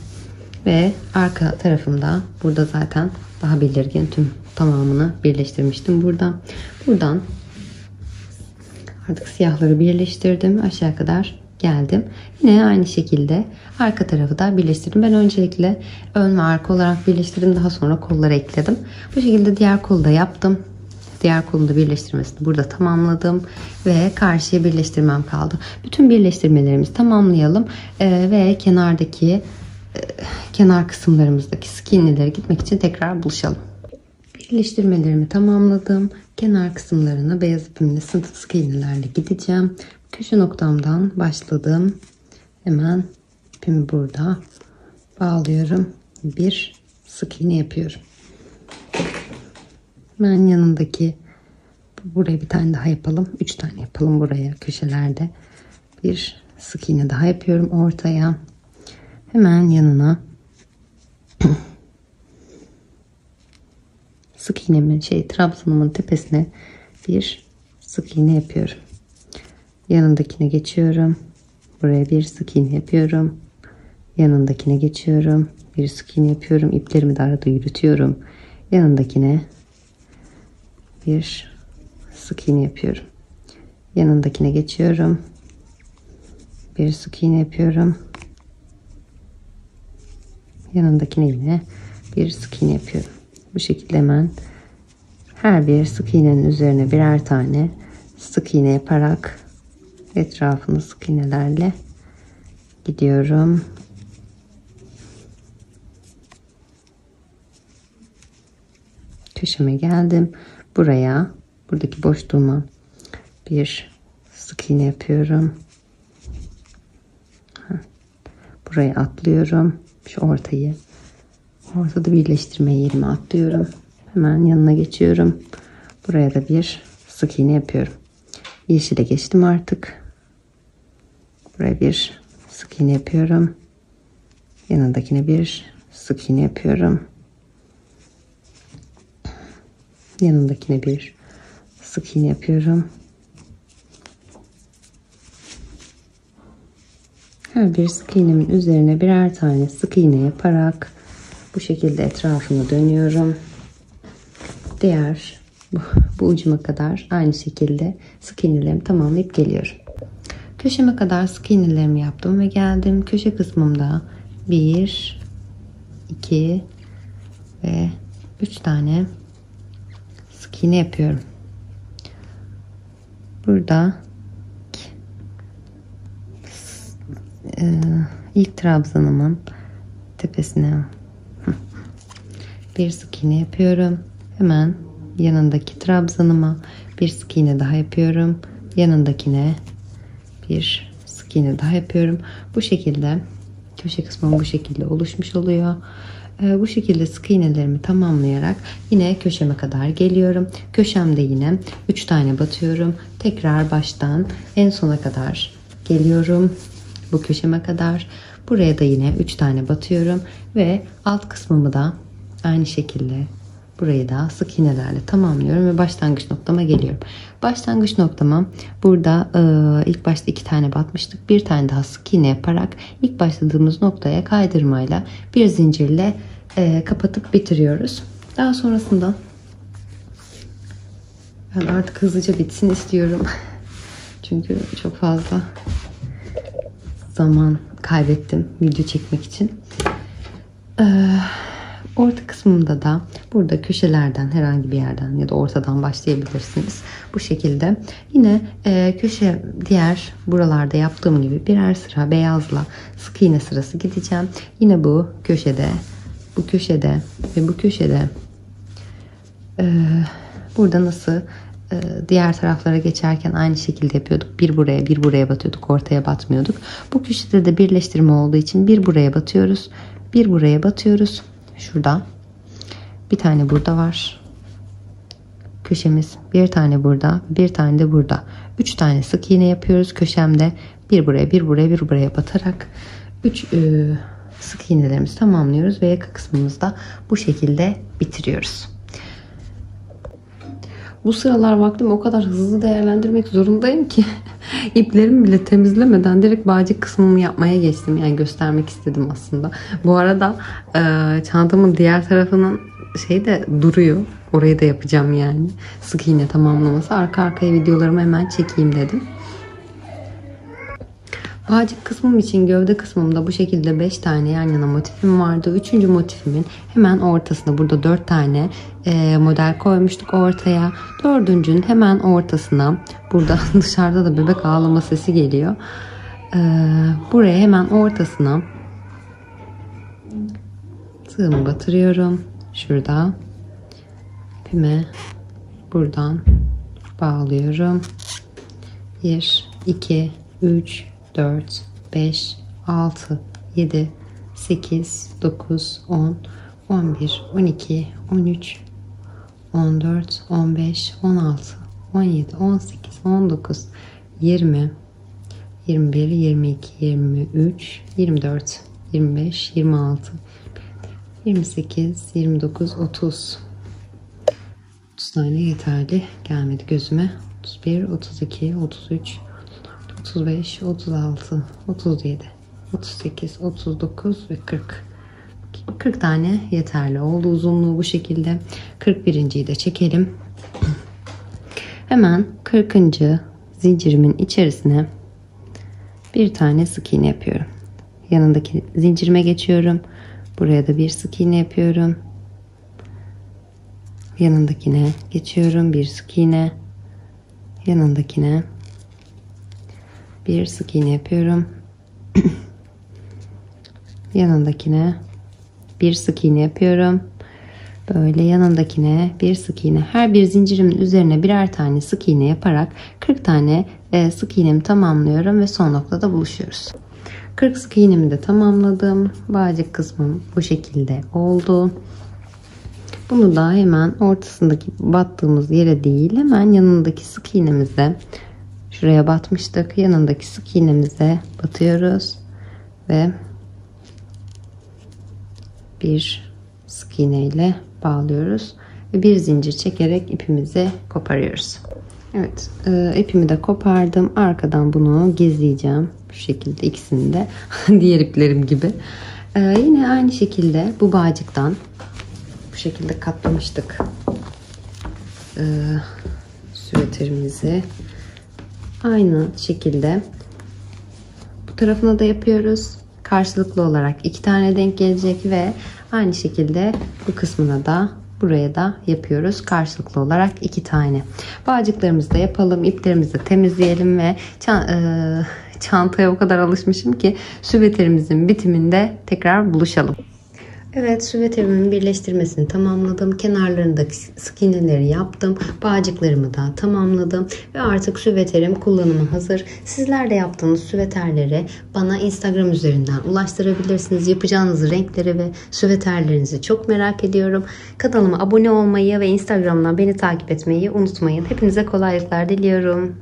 Ve arka tarafımda burada zaten daha belirgin tüm tamamını birleştirmiştim buradan artık siyahları birleştirdim, aşağı kadar geldim. Yine aynı şekilde arka tarafı da birleştirdim. Ben öncelikle ön ve arka olarak birleştirdim, daha sonra kolları ekledim. Bu şekilde diğer kolu da yaptım. Diğer kolun da birleştirmesini burada tamamladım ve karşıya birleştirmem kaldı. Bütün birleştirmelerimizi tamamlayalım ve kenar kısımlarımızdaki sık iğnelere gitmek için tekrar buluşalım. Birleştirmelerimi tamamladım. Kenar kısımlarına beyaz ipimle sık iğnelerle gideceğim. Köşe noktamdan başladım. Hemen ipimi burada bağlıyorum. Bir sık iğne yapıyorum. Hemen yanındaki buraya bir tane daha yapalım. 3 tane yapalım buraya köşelerde. Bir sık iğne daha yapıyorum ortaya. Hemen yanına sık iğnemin trabzanımın tepesine bir sık iğne yapıyorum. Yanındakine geçiyorum. Buraya bir sık iğne yapıyorum. Yanındakine geçiyorum. Bir sık iğne yapıyorum. İplerimi de arada yürütüyorum. Yanındakine bir sık iğne yapıyorum. Yanındakine geçiyorum. Bir sık iğne yapıyorum. Yanındakine yine bir sık iğne yapıyorum. Bu şekilde hemen her bir sık iğnenin üzerine birer tane sık iğne yaparak etrafını sık iğnelerle gidiyorum. Köşeme geldim. Buradaki boşluğuma bir sık iğne yapıyorum. Buraya atlıyorum. Şu ortada birleştirme yerime atlıyorum. Hemen yanına geçiyorum. Buraya da bir sık iğne yapıyorum. Yeşile geçtim artık. Buraya bir sık iğne yapıyorum. Yanındakine bir sık iğne yapıyorum. Yanındakine bir sık iğne yapıyorum. Her bir sık iğnemin üzerine birer tane sık iğne yaparak bu şekilde etrafını dönüyorum. Diğer bu ucuma kadar aynı şekilde sık iğnelerimi tamamlayıp geliyorum. Köşeme kadar sık iğnelerimi yaptım ve geldim. Köşe kısmımda 1, 2 ve 3 tane sık iğne yapıyorum. Burada ilk trabzanımın tepesine bir sık iğne yapıyorum. Hemen yanındaki trabzanıma bir sık iğne daha yapıyorum. Yanındakine bir sık iğne daha yapıyorum. Bu şekilde köşe kısmım bu şekilde oluşmuş oluyor. Bu şekilde sık iğnelerimi tamamlayarak yine köşeme kadar geliyorum. Köşemde yine 3 tane batıyorum. Tekrar baştan en sona kadar geliyorum. Bu köşeme kadar. Buraya da yine 3 tane batıyorum ve alt kısmımı da aynı şekilde burayı da sık iğnelerle tamamlıyorum ve başlangıç noktama geliyorum. Başlangıç noktama burada ilk başta 2 tane batmıştık. Bir tane daha sık iğne yaparak ilk başladığımız noktaya kaydırmayla bir zincirle kapatıp bitiriyoruz. Daha sonrasında ben artık hızlıca bitsin istiyorum. Çünkü çok fazla zaman kaybettim video çekmek için. Orta kısmında da burada köşelerden herhangi bir yerden ya da ortadan başlayabilirsiniz. Bu şekilde yine köşe diğer buralarda yaptığım gibi birer sıra beyazla sık iğne sırası gideceğim. Yine bu köşede ve bu köşede burada nasıl diğer taraflara geçerken aynı şekilde yapıyorduk. Bir buraya bir buraya batıyorduk. Ortaya batmıyorduk. Bu köşede de birleştirme olduğu için bir buraya batıyoruz. Bir buraya batıyoruz. Şurada. Bir tane burada var. Köşemiz. Bir tane burada. Bir tane de burada. 3 tane sık iğne yapıyoruz. Köşemde bir buraya bir buraya bir buraya batarak 3 sık iğnelerimizi tamamlıyoruz ve yaka kısmımızda bu şekilde bitiriyoruz. Bu sıralar vaktimi o kadar hızlı değerlendirmek zorundayım ki iplerimi bile temizlemeden direkt bağcık kısmımı yapmaya geçtim. Yani göstermek istedim aslında. Bu arada çantamın diğer tarafının şey de duruyor. Orayı da yapacağım yani. Sık iğne tamamlaması. Arka arkaya videolarımı hemen çekeyim dedim. Bağcık kısmım için gövde kısmımda bu şekilde 5 tane yan yana motifim vardı. 3. motifimin hemen ortasında burada 4 tane model koymuştuk ortaya. 4.'ün hemen ortasına burada dışarıda da bebek ağlama sesi geliyor. Buraya hemen ortasına tığımı batırıyorum. Şurada ipime buradan bağlıyorum. 1, 2, 3, 4, 5, 6, 7, 8, 9, 10, 11, 12, 13, 14, 15, 16, 17, 18, 19, 20, 21, 22, 23, 24, 25, 26, 28, 29, 30. 30 tane yeterli gelmedi gözüme. 31, 32, 33, 35, 36, 37, 38, 39 ve 40. 40 tane yeterli oldu. Uzunluğu bu şekilde. 41.'yi de çekelim. Hemen 40. zincirimin içerisine bir tane sık iğne yapıyorum. Yanındaki zincirime geçiyorum. Buraya da bir sık iğne yapıyorum. Yanındakine geçiyorum. Bir sık iğne. Yanındakine bir sık iğne yapıyorum. Yanındakine bir sık iğne yapıyorum. Böyle yanındakine bir sık iğne. Her bir zincirimin üzerine birer tane sık iğne yaparak 40 tane sık iğnemi tamamlıyorum ve son noktada buluşuyoruz. 40 sık iğnemi de tamamladım. Bağcık kısmım bu şekilde oldu. Bunu da hemen ortasındaki battığımız yere değil, hemen yanındaki sık iğnemizde, şuraya batmıştık, yanındaki sık iğnemize batıyoruz ve bir sık iğne ile bağlıyoruz ve bir zincir çekerek ipimizi koparıyoruz. Evet, ipimi de kopardım. Arkadan bunu gizleyeceğim. Bu şekilde ikisini de diğer iplerim gibi. Yine aynı şekilde bu bağcıktan bu şekilde katlamıştık. süveterimizi aynı şekilde bu tarafına da yapıyoruz. Karşılıklı olarak 2 tane denk gelecek ve aynı şekilde bu kısmına da buraya da yapıyoruz. Karşılıklı olarak 2 tane. Bağcıklarımızı da yapalım. İplerimizi de temizleyelim ve çantaya o kadar alışmışım ki süveterimizin bitiminde tekrar buluşalım. Evet, süveterimin birleştirmesini tamamladım. Kenarlarındaki sık iğneleri yaptım. Bağcıklarımı da tamamladım. Ve artık süveterim kullanıma hazır. Sizler de yaptığınız süveterleri bana Instagram üzerinden ulaştırabilirsiniz. Yapacağınız renkleri ve süveterlerinizi çok merak ediyorum. Kanalıma abone olmayı ve Instagram'dan beni takip etmeyi unutmayın. Hepinize kolaylıklar diliyorum.